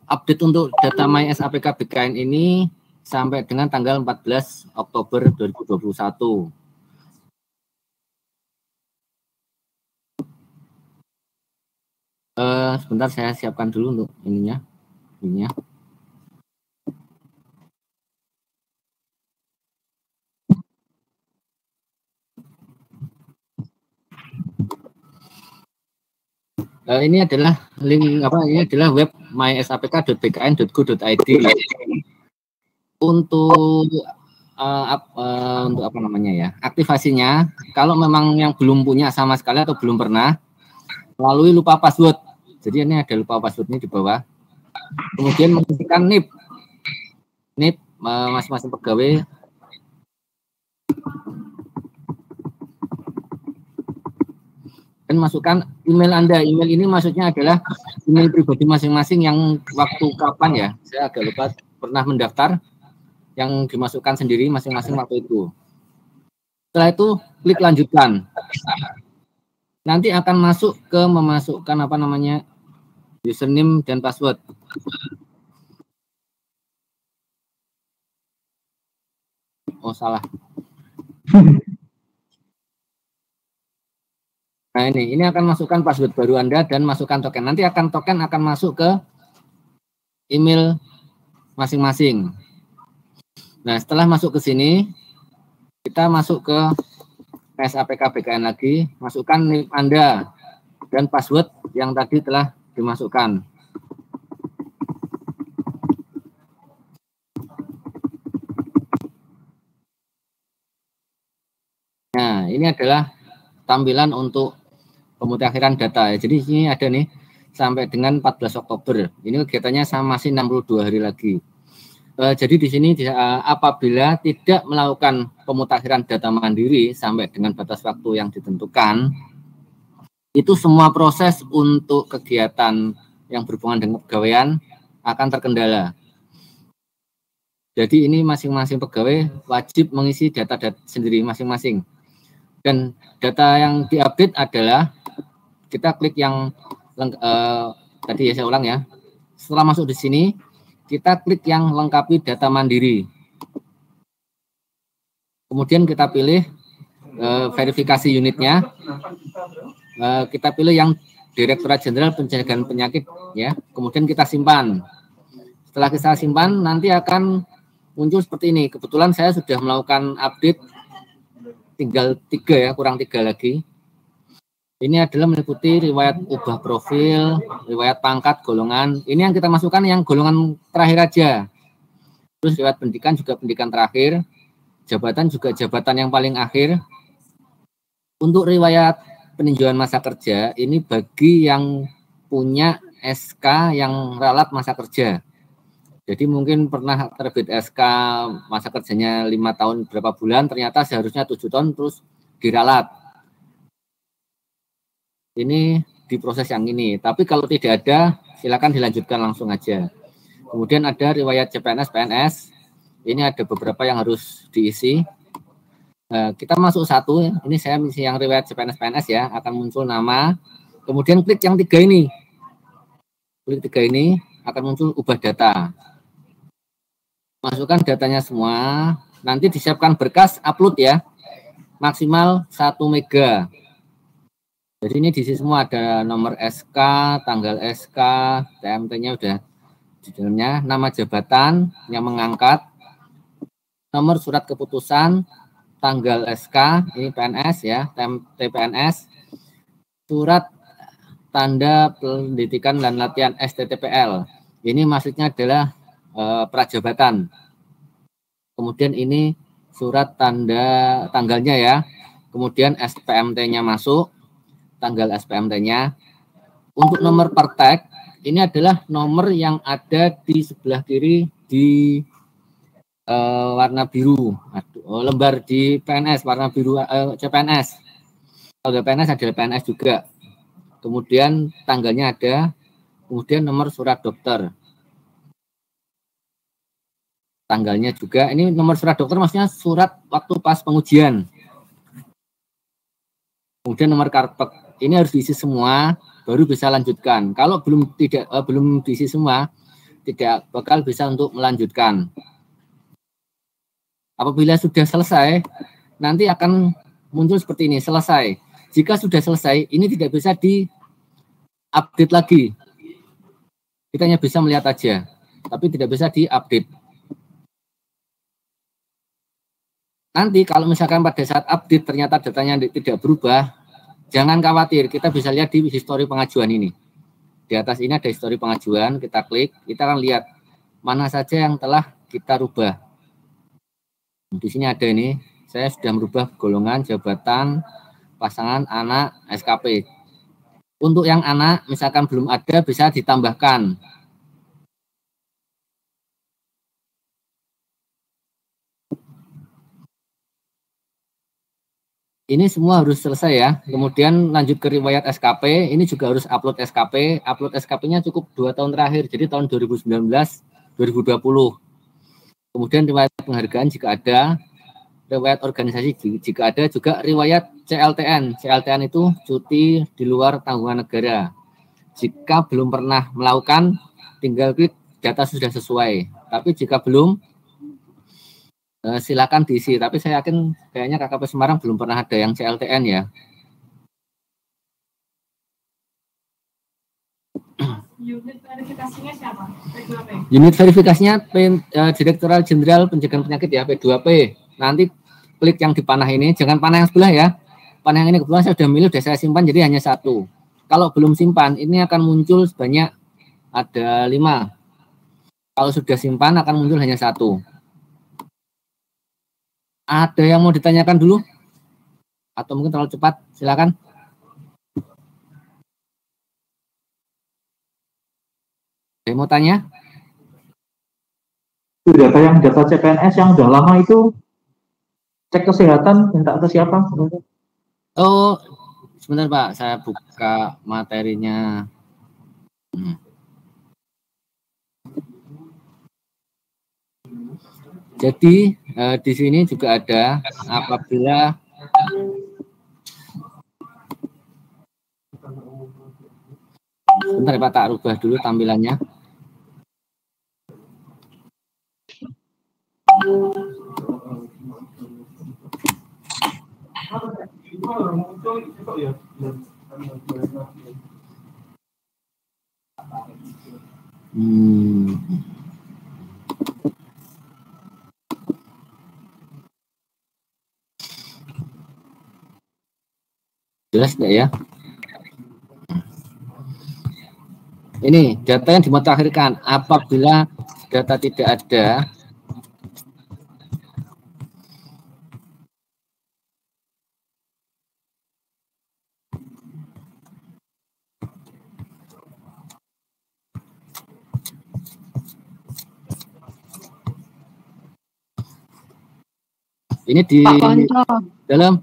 Update untuk data MySAPK BKN ini sampai dengan tanggal 14 Oktober 2021. Sebentar saya siapkan dulu untuk ininya. Ini adalah link ini adalah web mysapk.bkn.go.id untuk aktivasinya. Kalau memang yang belum punya sama sekali atau belum pernah, melalui lupa password. Jadi ini ada lupa passwordnya di bawah. Kemudian mengisikan NIP masing-masing pegawai. Dan masukkan email Anda. Email ini maksudnya adalah email pribadi masing-masing yang waktu kapan ya, saya agak lupa, pernah mendaftar, yang dimasukkan sendiri masing-masing waktu itu. Setelah itu klik lanjutkan. Nanti akan masuk ke memasukkan username dan password. Oh salah. Nah ini akan masukkan password baru Anda dan masukkan token. Nanti token akan masuk ke email masing-masing. Nah setelah masuk ke sini, kita masuk ke MySAPK BKN lagi, masukkan NIP Anda dan password yang tadi telah dimasukkan. Nah ini adalah tampilan untuk pemutakhiran data. Jadi ini ada nih sampai dengan 14 Oktober. Ini kegiatannya masih 62 hari lagi. Jadi di sini apabila tidak melakukan pemutakhiran data mandiri sampai dengan batas waktu yang ditentukan, itu semua proses untuk kegiatan yang berhubungan dengan kepegawaian akan terkendala. Jadi ini masing-masing pegawai wajib mengisi data sendiri masing-masing. Dan data yang diupdate adalah kita klik yang tadi ya, saya ulang ya. Setelah masuk di sini, kita klik yang lengkapi data mandiri. Kemudian kita pilih verifikasi unitnya. Kita pilih yang Direktorat Jenderal Pencegahan Penyakit ya. Kemudian kita simpan. Setelah kita simpan, nanti akan muncul seperti ini. Kebetulan saya sudah melakukan update, tinggal 3 ya, kurang 3 lagi. Ini adalah meliputi riwayat ubah profil, riwayat pangkat, golongan. Ini yang kita masukkan yang golongan terakhir aja. Terus riwayat pendidikan juga pendidikan terakhir. Jabatan juga jabatan yang paling akhir. Untuk riwayat peninjauan masa kerja, ini bagi yang punya SK yang ralat masa kerja. Jadi mungkin pernah terbit SK masa kerjanya 5 tahun berapa bulan, ternyata seharusnya 7 tahun terus diralat. Ini diproses yang ini. Tapi kalau tidak ada, silakan dilanjutkan langsung aja. Kemudian ada riwayat CPNS, PNS. Ini ada beberapa yang harus diisi. Kita masuk satu, ini saya misi yang riwayat CPNS PNS ya, akan muncul nama, kemudian klik yang 3 ini. Klik 3 ini akan muncul ubah data. Masukkan datanya semua, nanti disiapkan berkas upload ya, maksimal 1 mega. Jadi ini diisi semua, ada nomor SK, tanggal SK, TMT-nya udah di dalamnya, nama jabatan yang mengangkat, nomor surat keputusan, tanggal SK, ini PNS ya, TPNS, surat tanda pendidikan dan latihan STTPL. Ini maksudnya adalah prajabatan. Kemudian ini surat tanggalnya ya. Kemudian SPMT-nya masuk, tanggal SPMT-nya. Untuk nomor pertek, ini adalah nomor yang ada di sebelah kiri di warna biru, lembar di PNS warna biru CPNS. Kalau PNS adalah PNS juga. Kemudian tanggalnya ada, kemudian nomor surat dokter. Tanggalnya juga, ini nomor surat dokter maksudnya surat waktu pas pengujian. Kemudian nomor karpet, ini harus diisi semua, baru bisa lanjutkan. Kalau belum diisi semua, tidak bakal bisa untuk melanjutkan. Apabila sudah selesai, nanti akan muncul seperti ini, selesai. Jika sudah selesai, ini tidak bisa di-update lagi. Kita hanya bisa melihat aja, tapi tidak bisa di-update. Nanti kalau misalkan pada saat update ternyata datanya tidak berubah, jangan khawatir, kita bisa lihat di histori pengajuan ini. Di atas ini ada histori pengajuan, kita klik, kita akan lihat mana saja yang telah kita rubah. Di sini ada ini, saya sudah merubah golongan, jabatan, pasangan, anak, SKP. Untuk yang anak, misalkan belum ada, bisa ditambahkan. Ini semua harus selesai ya. Kemudian lanjut ke riwayat SKP, ini juga harus upload SKP. Upload SKP-nya cukup 2 tahun terakhir, jadi tahun 2019, 2020. Kemudian riwayat penghargaan jika ada, riwayat organisasi jika ada, juga riwayat CLTN. CLTN itu cuti di luar tanggungan negara. Jika belum pernah melakukan, tinggal klik data sudah sesuai. Tapi jika belum, silakan diisi. Tapi saya yakin kayaknya KKP Semarang belum pernah ada yang CLTN ya. Unit verifikasinya siapa? P2P. Unit verifikasinya Direktorat Jenderal Pencegahan Penyakit ya, P2P. Nanti klik yang di panah ini, jangan panah yang sebelah ya. Panah yang ini kebetulan saya sudah milih, sudah saya simpan, jadi hanya 1. Kalau belum simpan, ini akan muncul sebanyak ada 5. Kalau sudah simpan, akan muncul hanya 1. Ada yang mau ditanyakan dulu? Atau mungkin terlalu cepat? Silakan. Ada yang mau tanya? Data CPNS yang udah lama itu cek kesehatan minta ke siapa? Oh, sebentar Pak, saya buka materinya. Jadi di sini juga ada apabila sebentar Pak, tak rubah dulu tampilannya. Jelas nggak ya? Ini data yang dimutakhirkan. Apabila data tidak ada, Ini di Pak Ponco. dalam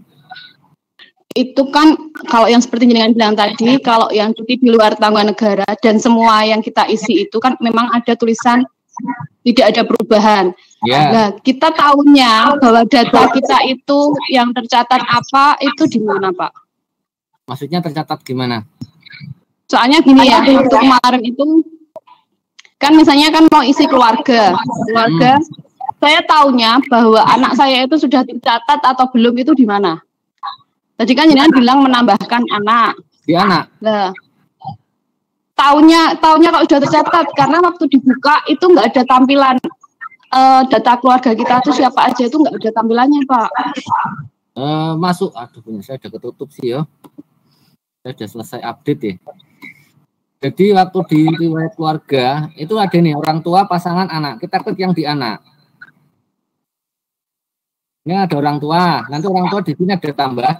Itu kan kalau yang seperti jenengan bilang tadi, kalau yang cuti di luar tanggungan negara dan semua yang kita isi itu kan memang ada tulisan tidak ada perubahan. ya. Nah, kita tahunya bahwa data kita itu yang tercatat apa itu di mana, Pak? Maksudnya tercatat gimana? Soalnya gini ya, waktu kemarin itu kan misalnya kan mau isi keluarga, saya tahunya bahwa anak saya itu sudah tercatat atau belum itu di mana? Tadi kan jenengan bilang menambahkan anak. Di anak. Nah, tahunya kalau sudah tercatat karena waktu dibuka itu nggak ada tampilan data keluarga kita itu siapa aja itu nggak ada tampilannya, Pak. Masuk. Aduh, punya saya udah ketutup sih ya. Saya udah selesai update ya. Jadi waktu di riwayat keluarga itu ada nih orang tua, pasangan, anak. Kita klik yang di anak. Ini ada orang tua. Nanti orang tua di sini ada tambah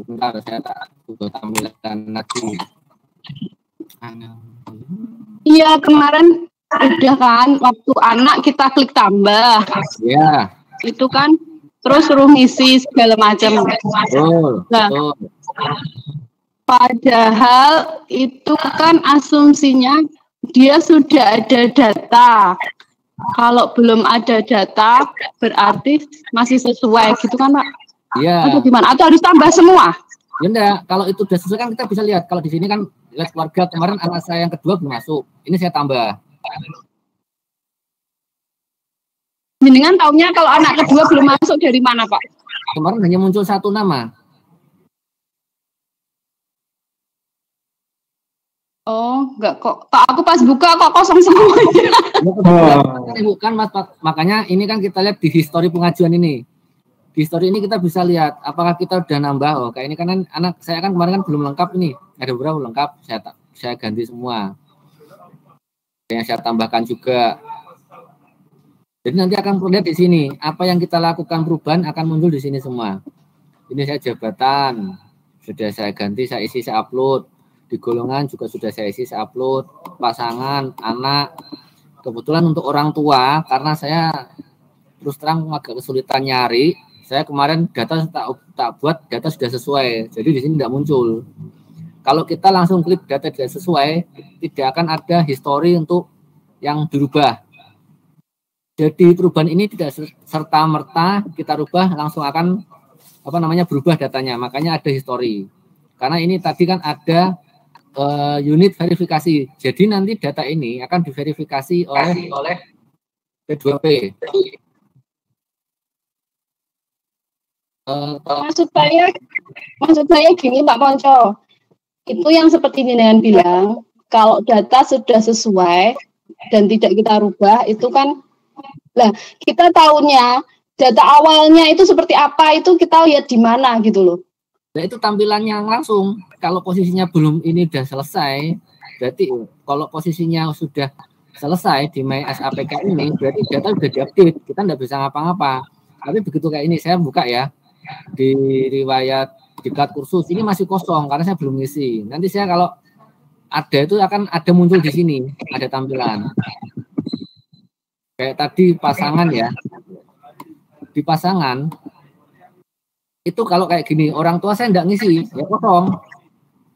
bentar saya buka tampilan lagi. Iya, kemarin udah kan waktu anak kita klik tambah. Ya. Itu kan terus suruh ngisi segala macam. Betul. Nah, Betul. padahal itu kan asumsinya dia sudah ada data. Kalau belum ada data berarti masih sesuai gitu kan, Pak? Iya. Atau gimana? Atau harus tambah semua? Ya enggak, kalau itu sudah sesuai kan kita bisa lihat. Kalau di sini kan lihat keluarga kemarin anak saya yang kedua belum masuk. Ini saya tambah. Jenengan taunya kalau anak kedua belum masuk dari mana, Pak? Kemarin hanya muncul satu nama. Oh, enggak kok. Aku pas buka kok kosong semuanya. Bukan Mas, makanya ini kan kita lihat di histori pengajuan ini. Di histori ini kita bisa lihat apakah kita udah nambah. Oh, kayak ini kan anak saya kan kemarin kan belum lengkap ini. Ada beberapa lengkap, saya ganti semua. Yang saya tambahkan juga. Jadi nanti akan terlihat di sini apa yang kita lakukan perubahan akan muncul di sini semua. Ini saya jabatan sudah saya ganti, saya isi, saya upload. Di golongan juga sudah saya isi, saya upload. Pasangan, anak. Kebetulan untuk orang tua, karena saya terus terang agak kesulitan nyari, saya kemarin data tak buat, data sudah sesuai. Jadi di sini tidak muncul. Kalau kita langsung klik data tidak sesuai, tidak akan ada histori untuk yang dirubah. Jadi perubahan ini tidak serta-merta kita rubah langsung akan berubah datanya. Makanya ada histori. Karena ini tadi kan ada unit verifikasi. Jadi nanti data ini akan diverifikasi oleh P2P. Maksud saya gini Pak Ponco. Itu yang seperti jenengan bilang, kalau data sudah sesuai dan tidak kita rubah, itu kan kita tahunya data awalnya itu seperti apa, itu kita lihat di mana gitu loh. Nah, itu tampilannya langsung. Kalau posisinya belum ini sudah selesai, berarti kalau posisinya sudah selesai di My SAPK ini, berarti data sudah diupdate. Kita tidak bisa ngapa-ngapa. Tapi begitu kayak ini, saya buka ya, di riwayat diklat kursus, ini masih kosong karena saya belum ngisi. Nanti saya kalau ada itu akan ada muncul di sini, ada tampilan. Kayak tadi pasangan ya, di pasangan, itu kalau kayak gini, orang tua saya enggak ngisi, ya kosong.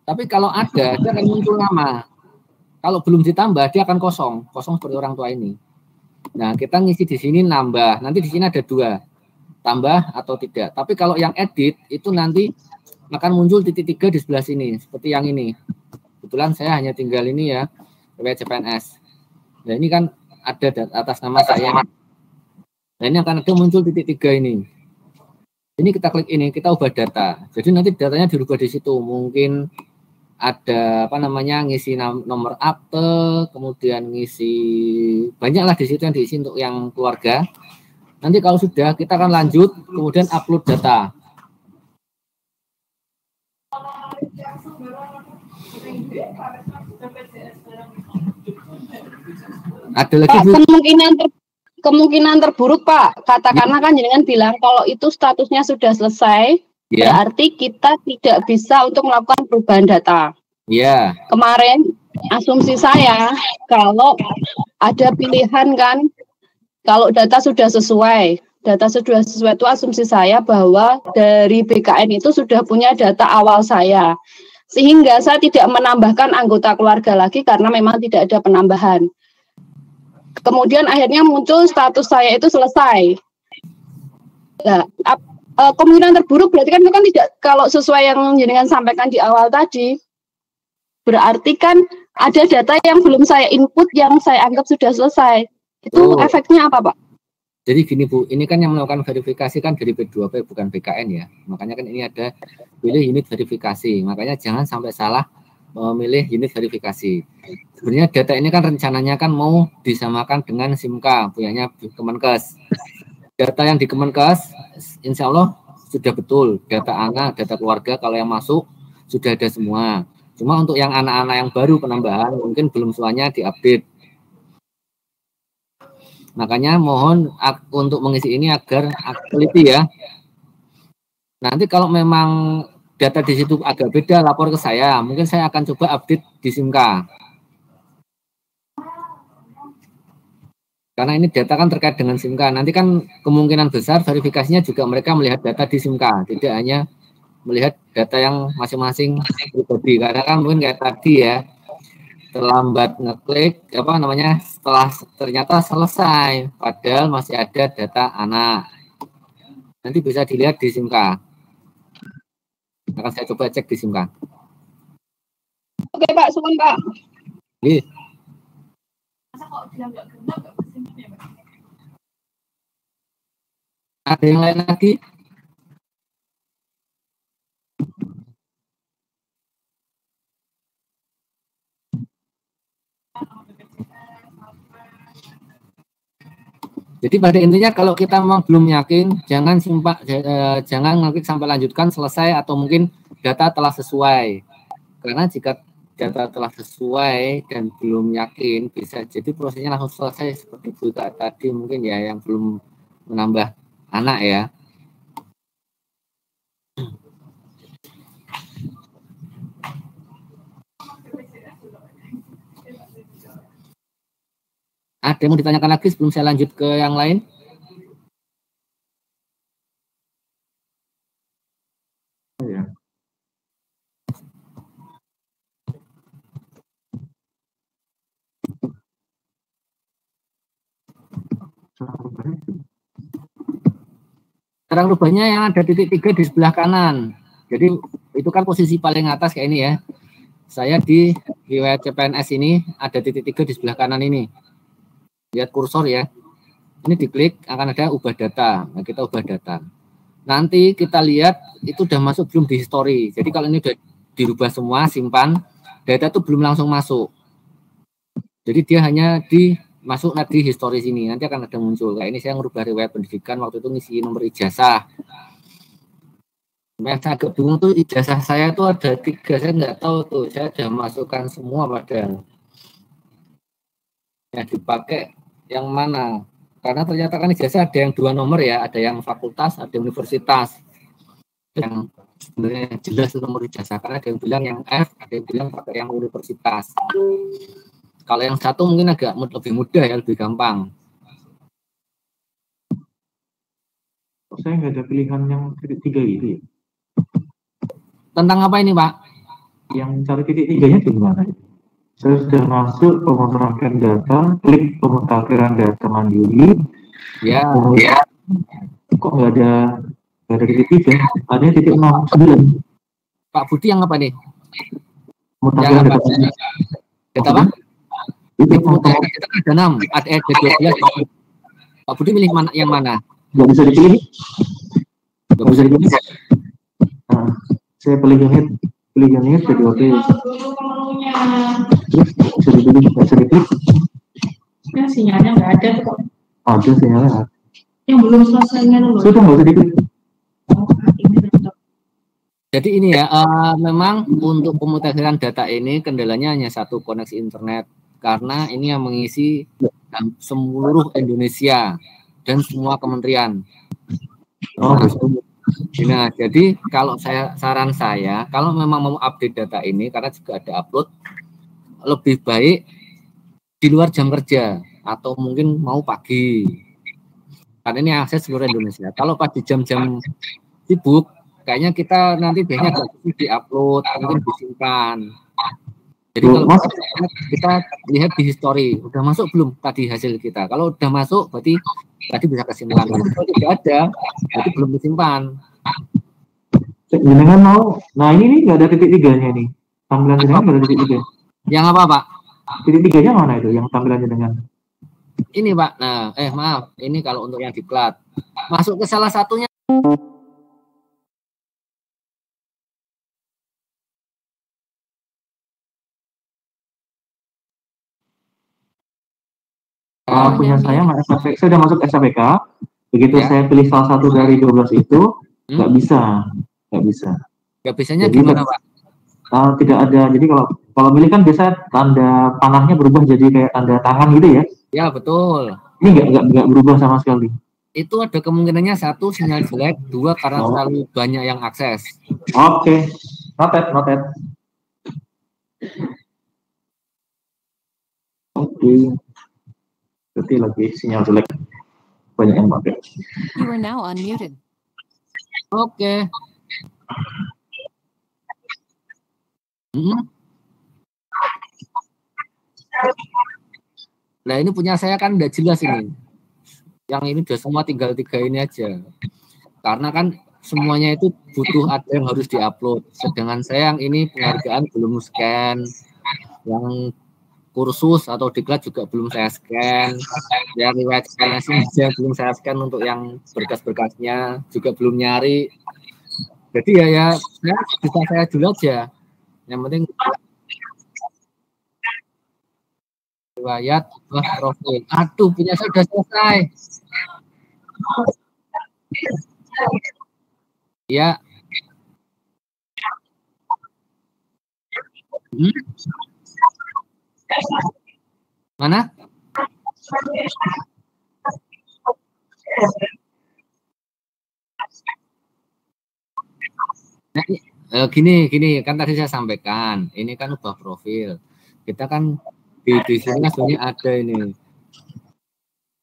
Tapi kalau ada, dia akan muncul nama. Kalau belum ditambah, dia akan kosong seperti orang tua ini. Nah, kita ngisi di sini nambah. Nanti di sini ada 2, tambah atau tidak. Tapi kalau yang edit, itu nanti akan muncul titik 3 di sebelah sini, seperti yang ini. Kebetulan saya hanya tinggal ini ya, riwayat CPNS. Nah, ini kan ada atas nama saya. Nah, ini akan ada muncul titik 3 ini. Ini kita klik ini, kita ubah data. Jadi nanti datanya dirubah di situ. Mungkin ada ngisi nomor akte, kemudian ngisi banyaklah di situ yang diisi untuk yang keluarga. Nanti kalau sudah kita akan lanjut, kemudian upload data. Ada lagi Pak, kemungkinan terburuk Pak, katakanlah kan jenengan bilang kalau itu statusnya sudah selesai, berarti kita tidak bisa untuk melakukan perubahan data. Iya. Kemarin asumsi saya kalau ada pilihan kan, kalau data sudah sesuai, Data sudah sesuai itu asumsi saya bahwa dari BKN itu sudah punya data awal saya. Sehingga saya tidak menambahkan anggota keluarga lagi karena memang tidak ada penambahan. Kemudian akhirnya muncul status saya itu selesai. Nah, kemungkinan terburuk berarti kan itu kan tidak, kalau sesuai yang jenengan sampaikan di awal tadi, berarti kan ada data yang belum saya input yang saya anggap sudah selesai. Itu efeknya apa, Pak? Jadi gini Bu, ini kan yang melakukan verifikasi kan dari P2P bukan BKN ya. Makanya kan ini ada pilih unit verifikasi. Makanya jangan sampai salah memilih unit verifikasi. Sebenarnya data ini kan rencananya kan mau disamakan dengan SIMK punyanya Kemenkes. Data yang di Kemenkes insya Allah sudah betul. Data anak, data keluarga kalau yang masuk sudah ada semua. Cuma untuk yang anak-anak yang baru penambahan mungkin belum semuanya diupdate. Makanya mohon untuk mengisi ini agar teliti ya. Nanti kalau memang data di situ agak beda, lapor ke saya. Mungkin saya akan coba update di SIMK. Karena ini data kan terkait dengan SIMK. Nanti kan kemungkinan besar verifikasinya juga mereka melihat data di SIMK, tidak hanya melihat data yang masing-masing pribadi. Karena kan mungkin kayak tadi ya, terlambat ngeklik setelah ternyata selesai padahal masih ada data anak, nanti bisa dilihat di SIMK. Akan saya coba cek di SIMK. Oke Pak, suwun Pak. Iya. Ada yang lain lagi? Jadi pada intinya kalau kita memang belum yakin, jangan ngeklik sampai lanjutkan selesai atau mungkin data telah sesuai. Karena jika data telah sesuai dan belum yakin, bisa jadi prosesnya langsung selesai seperti Bu tadi mungkin ya yang belum menambah anak ya. Ada yang mau ditanyakan lagi sebelum saya lanjut ke yang lain? Ya. Terang rubahnya yang ada titik 3 di sebelah kanan. Jadi itu kan posisi paling atas kayak ini ya. Saya di riwayat CPNS ini ada titik 3 di sebelah kanan ini. Lihat kursor ya, ini diklik akan ada ubah data. Nah, kita ubah data. Nanti kita lihat itu udah masuk belum di history. Jadi kalau ini udah dirubah semua, simpan, data itu belum langsung masuk. Jadi dia hanya masuk di history sini. Nanti akan ada muncul. Kayak ini saya merubah riwayat pendidikan, waktu itu ngisi nomor ijazah. Saya agak bingung tuh ijazah saya tuh ada 3, saya nggak tahu tuh. Saya sudah masukkan semua padahal. Yang dipakai yang mana? Karena ternyata kan ijazah ada yang 2 nomor ya, ada yang fakultas, ada yang universitas. Yang sebenarnya jelas nomor ijazah, karena ada yang bilang yang F, ada yang bilang pakai yang universitas. Kalau yang satu mungkin agak lebih mudah ya, lebih gampang. Saya nggak ada pilihan yang titik 3 itu ya? Tentang apa ini Pak? Yang cari titik 3-nya di mana? Saya sudah masuk pemutakhiran data, klik pemutakhiran data mandiri. Ya. Kok nggak ada titik 3? Ada titik 09. Pak Budi yang apa nih? Pemutakhiran data. Data apa? Itu pemutakhiran data ada 6, ada 12. Pak Budi milih mana yang mana? Nggak bisa dipilih. Nggak bisa dipilih. Nah, saya pilih unit jadi oke. Terus bisa dipilih, nggak bisa dipilih. Nah, sinyalnya nggak ada kok. Ada sinyalnya. Yang belum selesainya dulu. Sudah nggak usah dipilih. Jadi ini ya, memang untuk pemutakhiran data ini kendalanya hanya satu, koneksi internet. Karena ini yang mengisi seluruh Indonesia dan semua kementerian. Nah, jadi kalau saran saya, kalau memang mau update data ini, karena juga ada upload, lebih baik di luar jam kerja atau mungkin mau pagi. Karena ini akses seluruh Indonesia. Kalau pas di jam-jam sibuk, kayaknya kita nanti biasanya di-upload, mungkin disimpan. Jadi kalau kita lihat di history, udah masuk belum tadi hasil kita? Kalau udah masuk, berarti tadi bisa kesimpan. Kalau tidak ada, berarti belum disimpan. Jenengan mau, nah ini nih nggak ada titik tiganya nih. Tampilan jenengan nggak ada titik tiga. Yang apa, Pak? Titik tiganya mana itu? Yang tampilan jenengan? Ini, Pak. Nah, maaf. Ini kalau untuk yang diklat. Masuk ke salah satunya. Punya saya SAPK, saya sudah masuk SAPK. Begitu saya pilih salah satu dari 12 itu, nggak bisa. Nggak bisanya gimana, Pak? Tidak ada. Jadi kalau pilih kan biasa tanda panahnya berubah jadi kayak tanda tangan gitu ya? Ya, betul. Ini nggak berubah sama sekali. Itu ada kemungkinannya 1 sinyal jelek, 2 karena terlalu banyak yang akses. Oke. Noted. Oke. Berarti lagi sinyal jelek, banyak yang pakai. You are now unmuted. Oke. Nah, ini punya saya kan udah jelas ini. Yang ini udah semua tinggal 3 ini aja. Karena kan semuanya itu butuh ada yang harus diupload. Sedangkan saya yang ini penghargaan belum scan. Yang kursus atau diklat juga belum saya scan. Yang riwayat scan belum saya scan untuk yang berkas-berkasnya juga belum nyari. Jadi ya bisa saya dulu aja. Yang penting riwayat profil. Aduh, punya saya sudah selesai. Ya. Mana? Nah, gini kan tadi saya sampaikan, ini kan ubah profil. Kita kan di sini kan sebenarnya ada ini.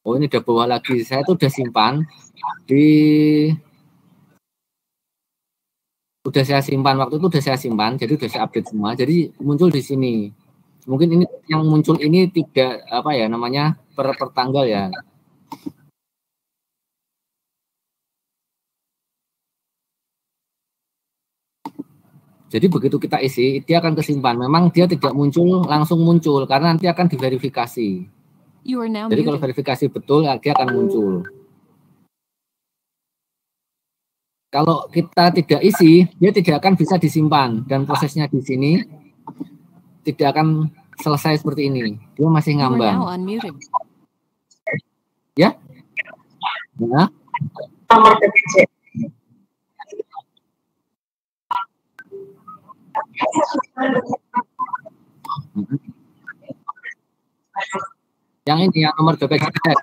Oh, ini udah bawa lagi. Saya tuh udah simpan udah saya simpan waktu itu jadi udah saya update semua. Jadi muncul di sini. Mungkin ini yang muncul ini tidak apa ya namanya per tanggal ya. Jadi begitu kita isi, dia akan kesimpan. Memang dia tidak langsung muncul karena nanti akan diverifikasi. Jadi kalau verifikasi betul, dia akan muncul. Kalau kita tidak isi, dia tidak akan bisa disimpan dan prosesnya di sini tidak akan selesai seperti ini. Dia masih ngambang. Ya? Nah. Yang ini yang nomor BPJS.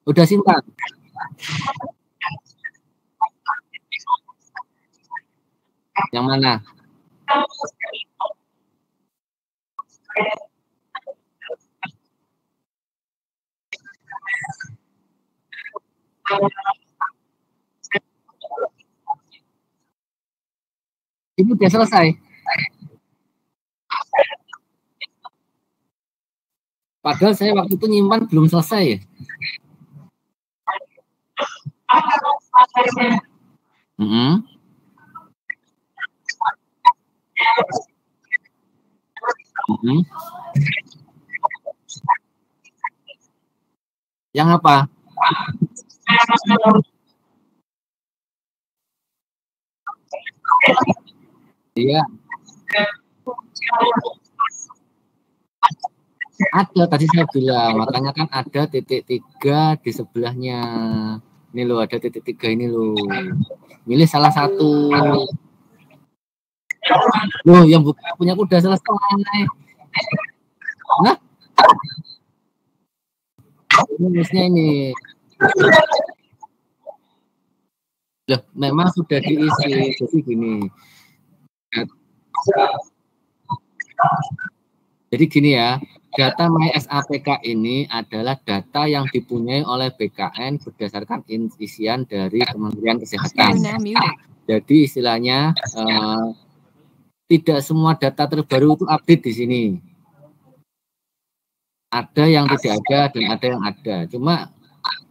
Udah simpan. Yang mana? Ini udah selesai. Padahal saya waktu itu nyimpan belum selesai. Yang apa? Iya. Ada tadi saya bilang, makanya kan ada titik 3 di sebelahnya. Ini loh, ada titik 3 ini loh. Milih salah satu. Loh, yang punya udah selesai. Nah, ini ini. Loh, memang sudah diisi. Jadi gini, Jadi gini ya, data MySAPK ini adalah data yang dipunyai oleh BKN berdasarkan isian dari Kementerian Kesehatan. Jadi istilahnya tidak semua data terbaru itu update di sini. Ada yang tidak ada dan ada yang ada. Cuma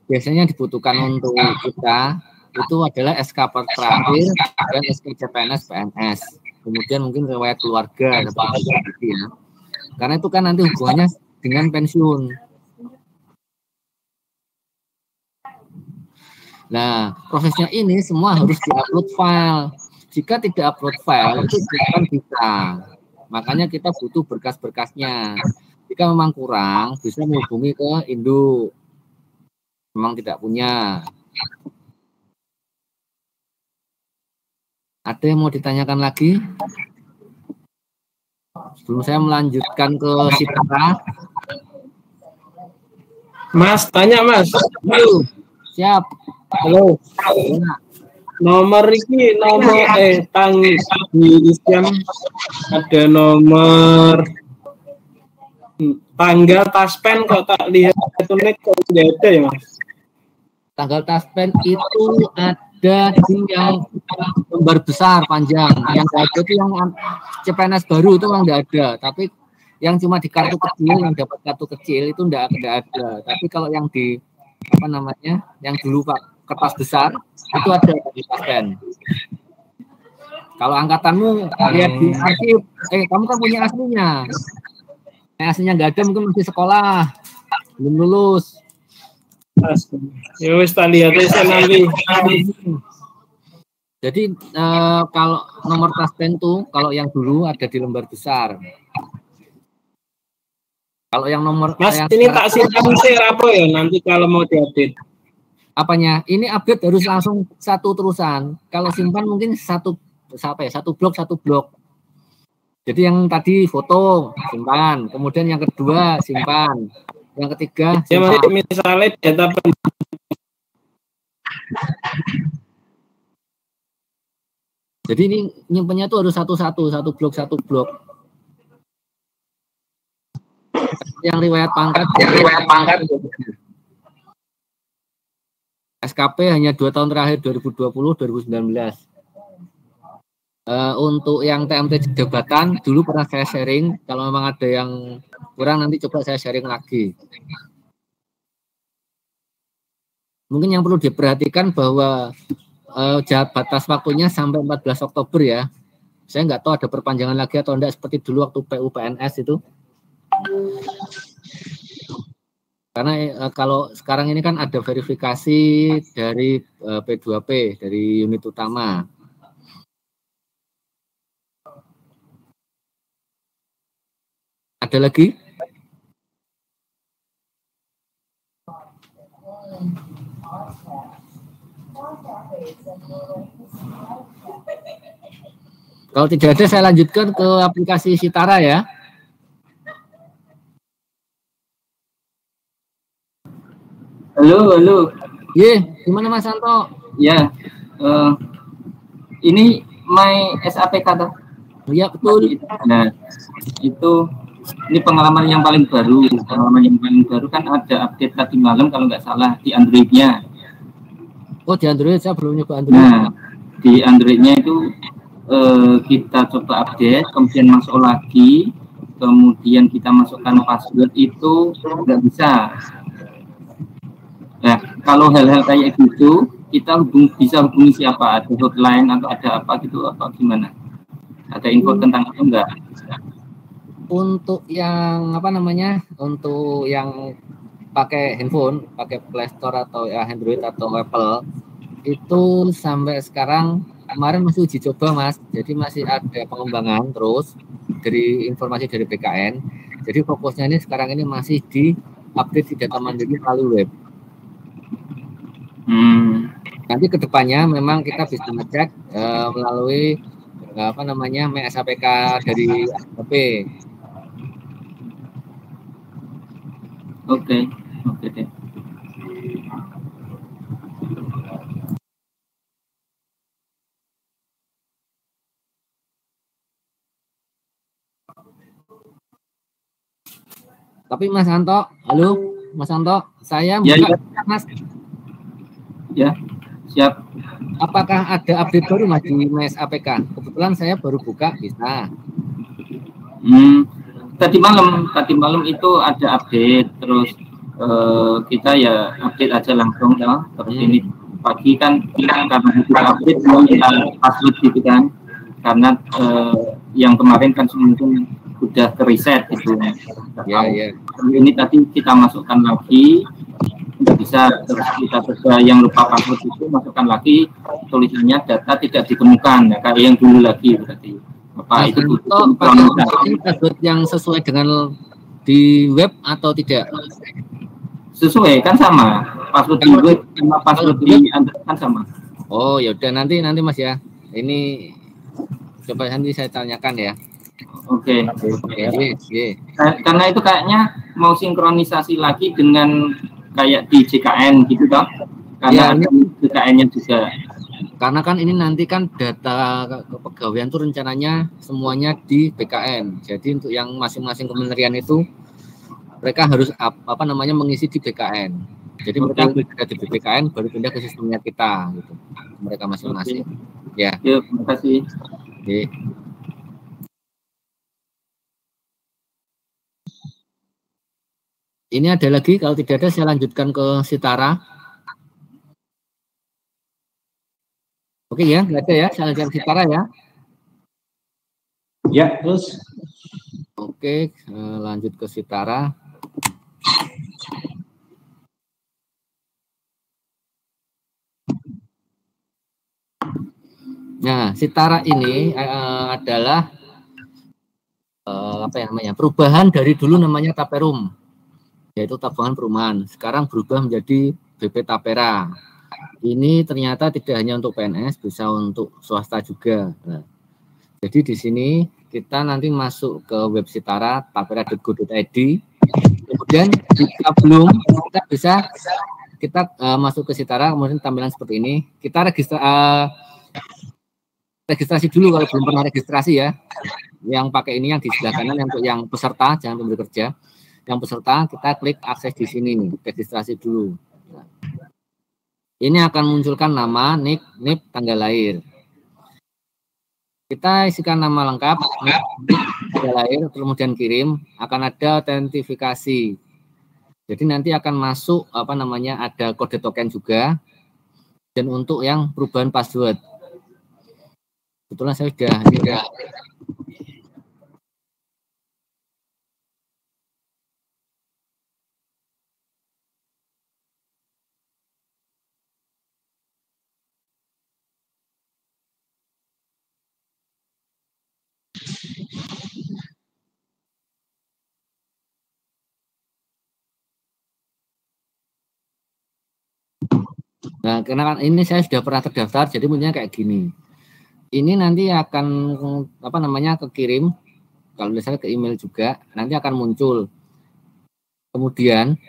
biasanya dibutuhkan untuk kita itu adalah SK per terakhir dan SK CPNS PNS. Kemudian mungkin riwayat keluarga seperti itu ya. Karena itu kan nanti hubungannya dengan pensiun. Nah, prosesnya ini semua harus diupload file. Jika tidak upload file itu bukan bisa. Makanya kita butuh berkas-berkasnya. Jika memang kurang, bisa menghubungi ke induk. Memang tidak punya. Ada yang mau ditanyakan lagi? Sebelum saya melanjutkan ke Sitara. Mas, tanya Mas. Halo. Siap. Halo. Nomor ini tanggal di Islam ada nomor tanggal taspen kok tak lihat itu kok tidak ada ya Mas? Tanggal taspen itu ada di yang lembar besar panjang. Yang ada itu yang CPNS baru itu memang tidak ada. Tapi yang cuma di kartu kecil, yang dapat kartu kecil itu tidak ada. Tapi kalau yang di apa namanya, yang dulu Pak kertas besar itu ada di taspen. Kalau angkatanmu lihat di arsip, kamu kan punya aslinya. Aslinya nggak ada, mungkin masih sekolah, belum lulus. Ya wis tak lihat aja nanti. Jadi kalau nomor taspen tuh kalau yang dulu ada di lembar besar. Kalau yang nomor Mas yang ini tak simpan apa ya nanti kalau mau diupdate. Apanya? Ini update harus langsung satu terusan. Kalau simpan mungkin satu blok. Jadi yang tadi foto simpan, kemudian yang kedua simpan, yang ketiga simpan. Ya misalnya data Jadi ini nyimpennya tuh harus satu blok. Yang riwayat pangkat. SKP hanya 2 tahun terakhir 2020-2019. Untuk yang TMT jabatan dulu pernah saya sharing. Kalau memang ada yang kurang nanti coba saya sharing lagi. Mungkin yang perlu diperhatikan bahwa batas waktunya sampai 14 Oktober ya. Saya nggak tahu ada perpanjangan lagi atau enggak seperti dulu waktu PUPNS itu. Karena kalau sekarang ini kan ada verifikasi dari P2P, dari unit utama. Ada lagi? Kalau tidak ada, saya lanjutkan ke aplikasi Sitara ya. Halo. Gimana Mas Santo? Ya, ini My SAPK toh? Iya betul. Nah, ini pengalaman yang paling baru. Pengalaman yang paling baru kan ada update tadi malam kalau nggak salah di Android-nya. Oh di Android, saya belum nyoba Android. Nah, di Android-nya itu kita coba update, kemudian masuk lagi, kemudian kita masukkan password itu nggak bisa. Nah, kalau hal-hal kayak gitu, kita bisa hubungi siapa? Ada hotline atau ada apa gitu atau gimana? Ada info tentang itu enggak? Untuk yang apa namanya? Untuk yang pakai handphone, pakai Play Store atau ya Android atau Apple, itu sampai sekarang kemarin masih uji coba Mas. Jadi masih ada pengembangan terus dari informasi dari BKN. Jadi fokusnya ini sekarang ini masih di update di data mandiri melalui web. Nanti kedepannya memang kita bisa ngecek melalui apa namanya MySAPK dari HP. Oke. Tapi Mas Anto, halo Mas Anto, saya Ya, buka ya. Mas. Ya, siap. Apakah ada update baru Mas di Mes APK? Kebetulan saya baru buka, bisa. Tadi malam itu ada update, terus kita ya update aja langsung ya. Terus ini pagi kan karena kita update kita password gitu kan, karena yang kemarin kan mungkin sudah ke reset gitu. Ya, ya. Ini tadi kita masukkan lagi, nggak bisa, terus kita coba yang lupa password itu masukkan lagi, tulisannya data tidak ditemukan, ya, kayak yang dulu lagi berarti. Apa itu pakai password yang sesuai dengan di web atau tidak? Sesuai kan sama password di web sama password di Android kan sama. Oh ya udah, nanti Mas ya, ini coba nanti saya tanyakan ya. Oke. Karena itu kayaknya mau sinkronisasi lagi dengan kayak di JKN gitu toh, karena ada JKN-nya juga. Karena kan ini nanti kan data kepegawaian itu rencananya semuanya di BKN. Jadi untuk yang masing-masing kementerian itu mereka harus mengisi di BKN. Jadi mereka sudah di BKN baru pindah ke sistemnya kita gitu. Mereka masing-masing. Ya. Terima kasih. Oke. Ini ada lagi, kalau tidak ada saya lanjutkan ke Sitara. Oke ya, nggak ada ya, saya lanjutkan Sitara ya. Ya, terus. Oke, lanjut ke Sitara. Nah, Sitara ini adalah perubahan dari dulu namanya Taperum, yaitu tabungan perumahan. Sekarang berubah menjadi BP Tapera. Ini ternyata tidak hanya untuk PNS, bisa untuk swasta juga. Nah, jadi di sini kita nanti masuk ke web Sitara tapera.go.id. Kemudian jika belum, kita masuk ke Sitara, kemudian tampilan seperti ini. Kita registrasi dulu kalau belum pernah registrasi ya. Yang pakai ini yang di sebelah kanan untuk yang peserta, jangan pemberi kerja. Yang peserta kita klik akses di sini nih, registrasi dulu. Ini akan munculkan nama, NIK, tanggal lahir. Kita isikan nama lengkap, tanggal lahir, kemudian kirim, akan ada autentifikasi. Jadi nanti akan masuk ada kode token juga, dan untuk yang perubahan password. Kebetulan saya sudah Nah, karena ini saya sudah pernah terdaftar, jadi punya kayak gini. Ini nanti akan kekirim, kalau misalnya ke email juga, nanti akan muncul. Kemudian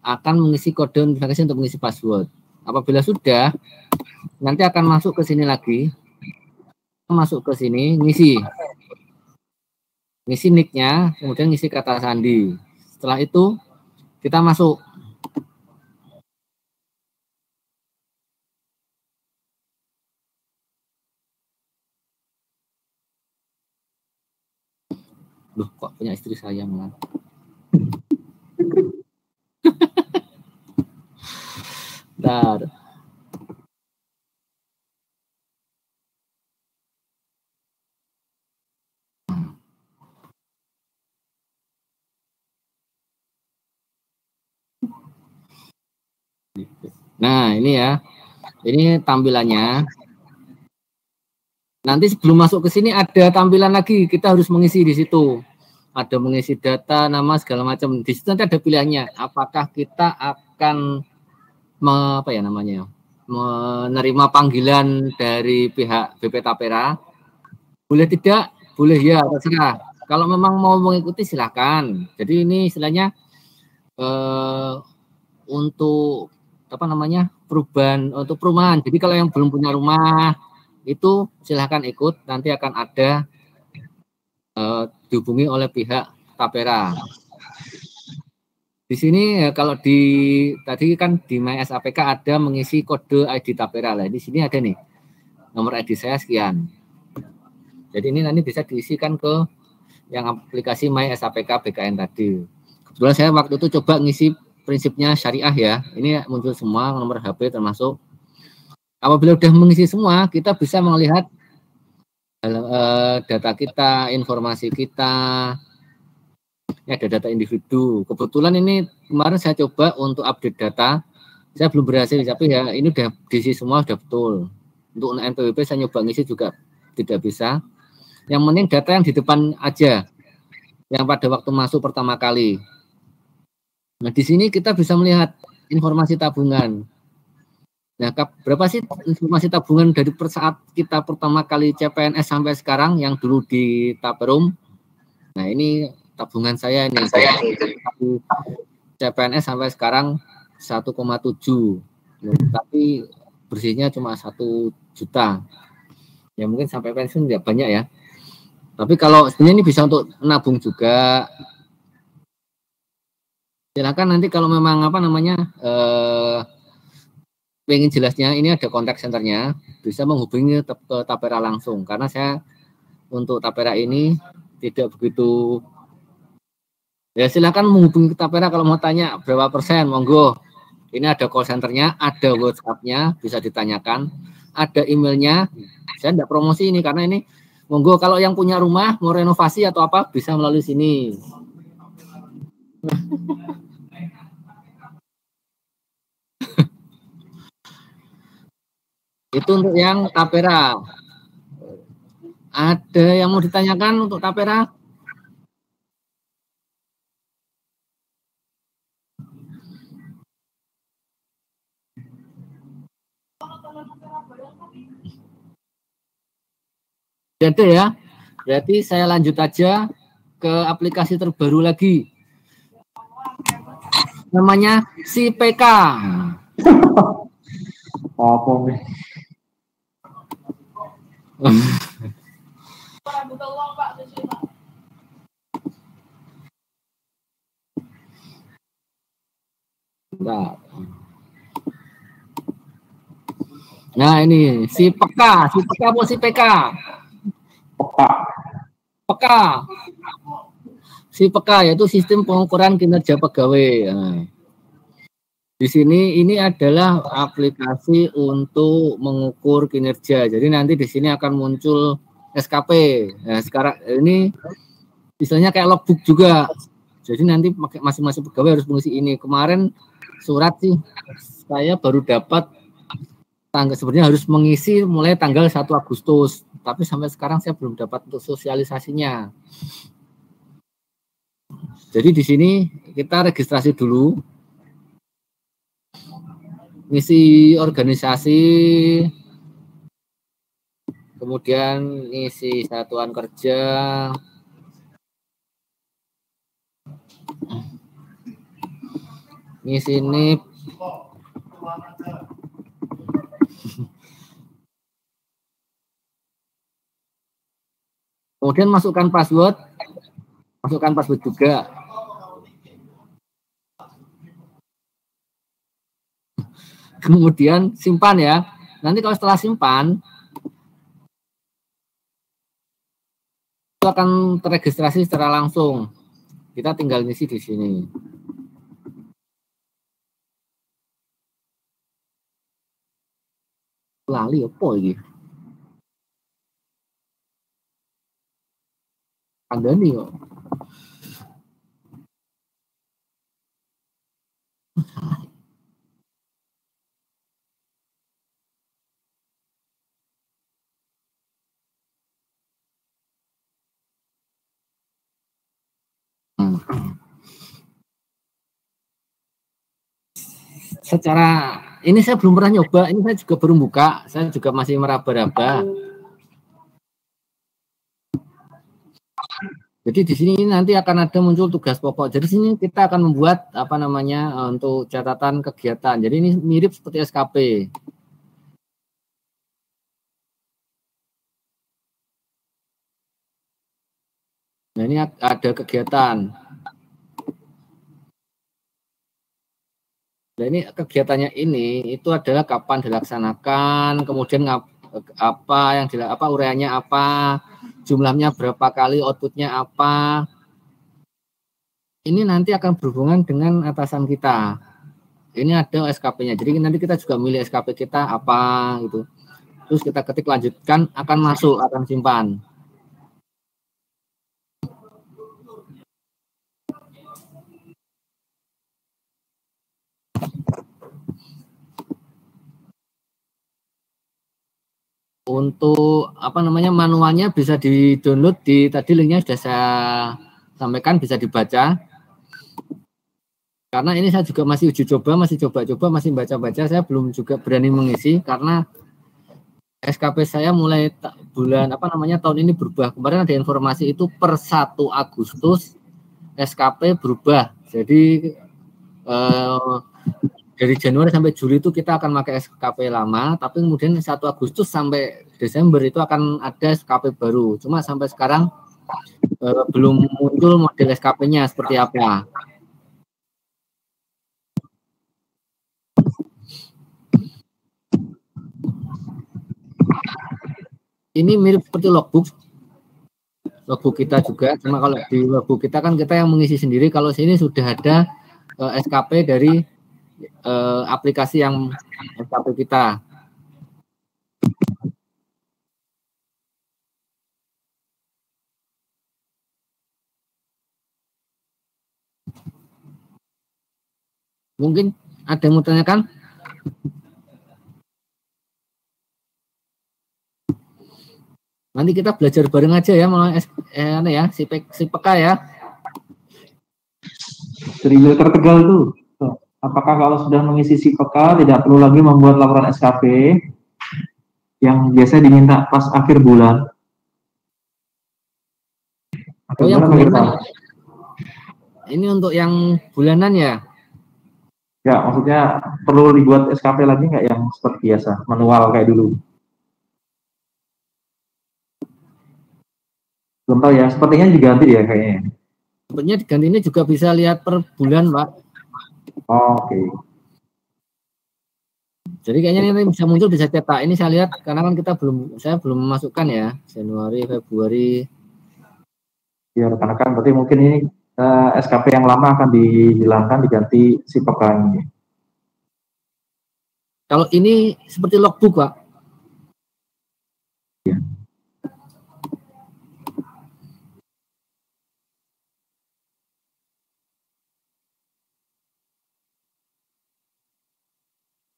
akan mengisi kode notifikasi untuk mengisi password. Apabila sudah, nanti akan masuk ke sini lagi, masuk ke sini, ngisi nick-nya, kemudian ngisi kata sandi. Setelah itu kita masuk. Loh, kok punya istri saya malah. Bentar. Nah, ini ya. Ini tampilannya. Nanti sebelum masuk ke sini ada tampilan lagi, kita harus mengisi di situ. Ada mengisi data, nama segala macam. Di situ nanti ada pilihannya. Apakah kita akan menerima panggilan dari pihak BP Tapera? Boleh tidak? Boleh ya, terserah. Kalau memang mau mengikuti silakan. Jadi ini istilahnya untuk perumahan. Jadi kalau yang belum punya rumah itu silahkan ikut, nanti akan ada dihubungi oleh pihak Tapera. Di sini kalau tadi kan di MySAPK ada mengisi kode ID Tapera lah. Di sini ada nih nomor ID saya sekian. Jadi ini nanti bisa diisikan ke yang aplikasi MySAPK BKN tadi. Kebetulan saya waktu itu coba ngisi prinsipnya syariah ya. Ini muncul semua nomor HP termasuk. Apabila sudah mengisi semua, kita bisa melihat data kita, informasi kita. Ini ada data individu. Kebetulan ini kemarin saya coba untuk update data. Saya belum berhasil, tapi ya ini udah diisi semua, sudah betul. Untuk NPWP saya nyoba ngisi juga tidak bisa. Yang penting data yang di depan aja, yang pada waktu masuk pertama kali. Nah di sini kita bisa melihat informasi tabungan. Nah berapa sih informasi tabungan dari saat kita pertama kali CPNS sampai sekarang yang dulu di Taperum? Nah ini tabungan saya ini. CPNS sampai sekarang 1,7, tapi bersihnya cuma 1 juta. Ya mungkin sampai pensiun ya banyak ya. Tapi kalau sebenarnya ini bisa untuk nabung juga. Silakan nanti kalau memang pengen jelasnya, ini ada kontak centernya, bisa menghubungi ke Tapera langsung. Karena saya untuk Tapera ini tidak begitu. Ya silakan menghubungi ke Tapera kalau mau tanya berapa persen, monggo. Ini ada call centernya, ada WhatsApp-nya, bisa ditanyakan, ada emailnya. Saya tidak promosi ini karena ini, monggo kalau yang punya rumah mau renovasi atau apa bisa melalui sini. Itu untuk yang Tapera. Ada yang mau ditanyakan untuk Tapera? Jadi ya, berarti saya lanjut aja ke aplikasi terbaru lagi. Namanya SIPK. Apa nih? Nah ini SIPK apa SIPK? Peka. SIPK yaitu sistem pengukuran kinerja pegawai. Nah, di sini ini adalah aplikasi untuk mengukur kinerja. Jadi nanti di sini akan muncul SKP. Nah, sekarang ini istilahnya kayak logbook juga. Jadi nanti masing-masing pegawai harus mengisi ini. Kemarin surat sih saya baru dapat sebenarnya harus mengisi mulai tanggal 1 Agustus. Tapi sampai sekarang saya belum dapat untuk sosialisasinya. Jadi di sini kita registrasi dulu. Ngisi organisasi, kemudian ngisi satuan kerja, ngisi NIP, kemudian masukkan password juga. Kemudian simpan ya. Nanti kalau setelah simpan itu akan terregistrasi secara langsung. Kita tinggal ngisi di sini. Lali apa ini? Ada nih kok. Secara ini saya belum pernah nyoba, ini saya juga baru buka, saya juga masih meraba-raba. Jadi di sini nanti akan ada muncul tugas pokok. Jadi sini kita akan membuat untuk catatan kegiatan. Jadi ini mirip seperti SKP. Nah ini ada kegiatan. Nah, ini kegiatannya ini itu adalah kapan dilaksanakan, kemudian apa yang apa ureanya apa, jumlahnya berapa kali, outputnya apa. Ini nanti akan berhubungan dengan atasan kita. Ini ada SKP-nya. Jadi nanti kita juga milih SKP kita apa gitu. Terus kita ketik lanjutkan, akan masuk, akan simpan. Untuk apa namanya manualnya bisa di-download di tadi linknya sudah saya sampaikan, bisa dibaca. Karena ini saya juga masih uji coba, masih coba-coba, masih baca-baca, saya belum juga berani mengisi karena SKP saya mulai bulan apa namanya tahun ini berubah. Kemarin ada informasi itu per 1 Agustus SKP berubah. Jadi dari Januari sampai Juli itu kita akan pakai SKP lama, tapi kemudian 1 Agustus sampai Desember itu akan ada SKP baru. Cuma sampai sekarang belum muncul model SKP-nya seperti apa. Ini mirip seperti logbook kita juga, cuma kalau di logbook kita kan kita yang mengisi sendiri. Kalau sini sudah ada SKP dari aplikasi yang SKP kita. Mungkin ada yang mau tanyakan? Nanti kita belajar bareng aja ya, malah si PK ya. Serial tertegal tuh. Apakah kalau sudah mengisi si PK tidak perlu lagi membuat laporan SKP yang biasa diminta pas akhir bulan? Oh, yang bulanan. Ini untuk yang bulanan ya? Ya, maksudnya perlu dibuat SKP lagi nggak yang seperti biasa, manual kayak dulu? Belum tahu ya, sepertinya diganti ya kayaknya. Sepertinya diganti, ini juga bisa lihat per bulan, Pak. Oh, oke. Jadi kayaknya ini bisa muncul, bisa cetak. Ini saya lihat karena kan saya belum memasukkan ya, Januari, Februari. Ya, rekan-rekan, berarti mungkin ini SKP yang lama akan dihilangkan, diganti si PK ini. Kalau ini seperti logbook, Pak. Ya.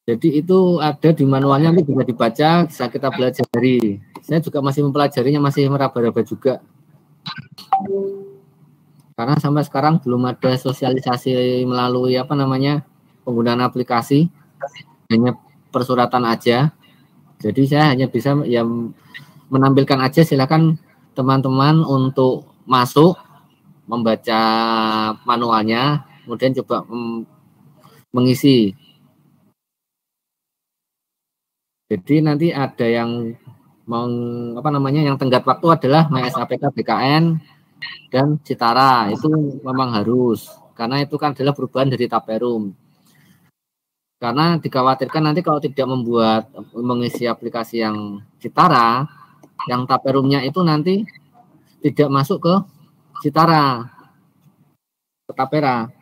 Jadi itu ada di manualnya, nanti bisa dibaca, bisa kita pelajari. Saya juga masih mempelajarinya, masih meraba-raba juga. Karena sampai sekarang belum ada sosialisasi melalui penggunaan aplikasi, hanya persuratan aja. Jadi saya hanya bisa ya menampilkan aja, silakan teman-teman untuk masuk, membaca manualnya, kemudian coba mengisi. Jadi nanti ada yang yang tenggat waktu adalah MySAPK BKN dan Citara, itu memang harus karena itu kan adalah perubahan dari Taperum. Karena dikhawatirkan nanti kalau tidak mengisi aplikasi yang Citara, yang Taperumnya itu nanti tidak masuk ke Citara, ke Tapera.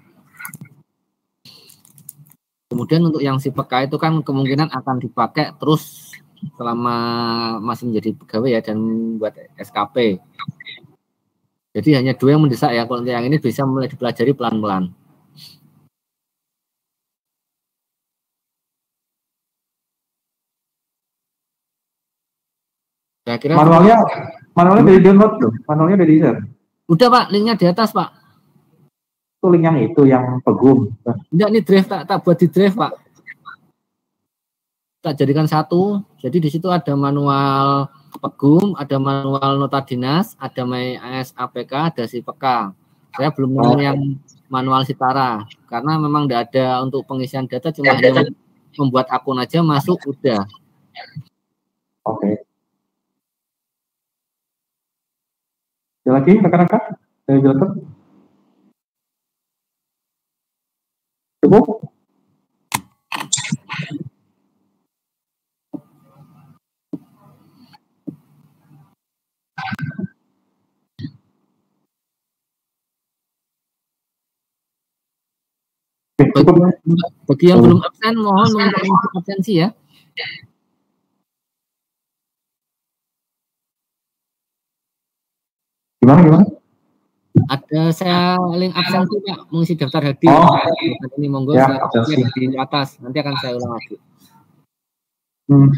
Kemudian untuk yang si PK itu kan kemungkinan akan dipakai terus selama masih menjadi pegawai ya, dan buat SKP. Jadi hanya 2 yang mendesak ya, kalau yang ini bisa mulai dipelajari pelan-pelan. Saya kira manualnya dari download tuh, manualnya dari share. Udah Pak, linknya di atas Pak. Itu link yang itu yang Pegum. Enggak, ini drive tak buat di drive Pak. Tak jadikan satu. Jadi di situ ada manual Pegum, ada manual nota dinas, ada MySAPK, ada si PK. Saya belum nemu yang manual Citara karena memang tidak ada untuk pengisian data, cuma hanya membuat akun aja masuk udah. Oke. Ada lagi rekan-rekan? Cukup? Cukup. Bagi yang belum absen, mohon untuk absensi ya. Gimana? Ada saya link absensi Pak, mengisi daftar hadir. Oh. Ini monggo Ya, saya absensi. di atas. Nanti akan saya ulang lagi.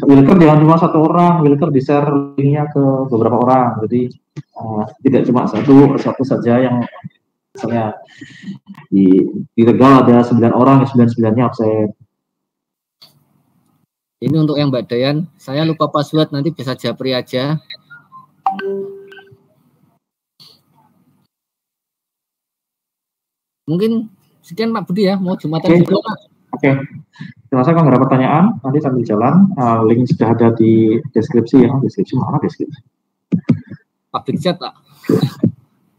Wilker jangan cuma satu orang, Wilker di-share linknya ke beberapa orang, jadi tidak cuma satu saja yang misalnya di Tegal ada 9 orang, 9-9-nya absen. Ini untuk yang Mbak Dayan, saya lupa password, nanti bisa japri aja. Mungkin sekian Pak Budi ya, mau Jumatan juga Pak. Oke. Saya kalau nggak ada pertanyaan, nanti sambil jalan, link sudah ada di deskripsi ya. Deskripsi mana deskripsi? Public chat Pak.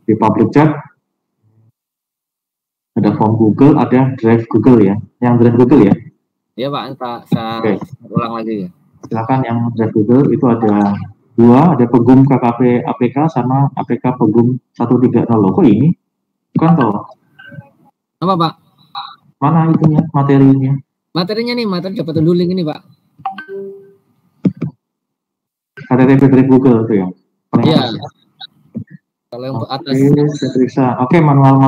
Di public chat ada form Google, ada drive Google ya. Yang drive Google ya? Iya Pak, saya ulang lagi ya. Silakan yang drive Google itu ada 2, ada Pegum KKP APK sama APK Pegum 130. Kok ini? Bukan toh? Apa Pak? Mana itunya, materinya? Materinya nih, materi dapat dulu link ini Pak. HTTP drive Google itu ya? Iya. Kalau yang atas. Saya periksa. Oke, manual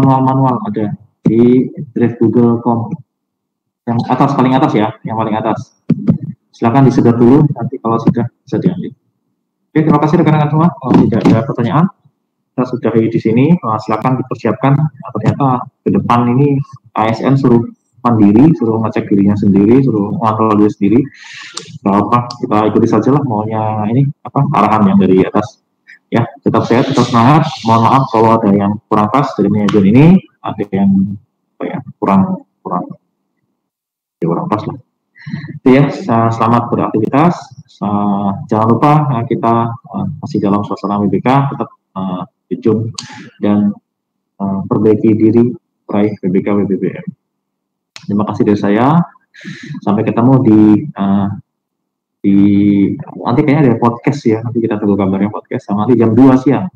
ada di drive Google.com. Yang atas, paling atas ya, yang paling atas. Silakan disedot dulu, nanti kalau sudah bisa diambil. Oke, terima kasih rekan-rekan semua. Kalau tidak ada pertanyaan, kita sudahi di sini. Silakan dipersiapkan. Ternyata ke depan ini ASN suruh mandiri, suruh ngecek dirinya sendiri, suruh ngontrol diri sendiri. Gak apa, kita ikuti saja lah maunya ini arahan yang dari atas. Ya, tetap sehat, tetap semangat. Mohon maaf kalau ada yang kurang pas dari manajemen ini, ada yang kurang pas lah. Ya, selamat beraktivitas. Jangan lupa kita masih dalam suasana WBK, tetap jujur dan perbaiki diri raih WBK WBBM. Terima kasih dari saya. Sampai ketemu di nanti kayaknya ada podcast ya. Nanti kita tunggu kabarnya podcast. Sama nanti jam 2 siang.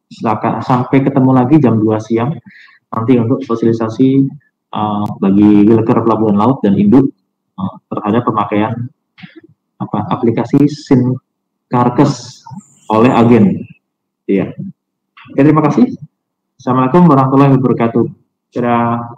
Silakan sampai ketemu lagi jam 2 siang. Nanti untuk sosialisasi bagi Wilker Pelabuhan Laut dan Induk terhadap pemakaian aplikasi Sinkarkes oleh agen. Iya. Oke, terima kasih. Assalamualaikum warahmatullahi wabarakatuh. Dadah.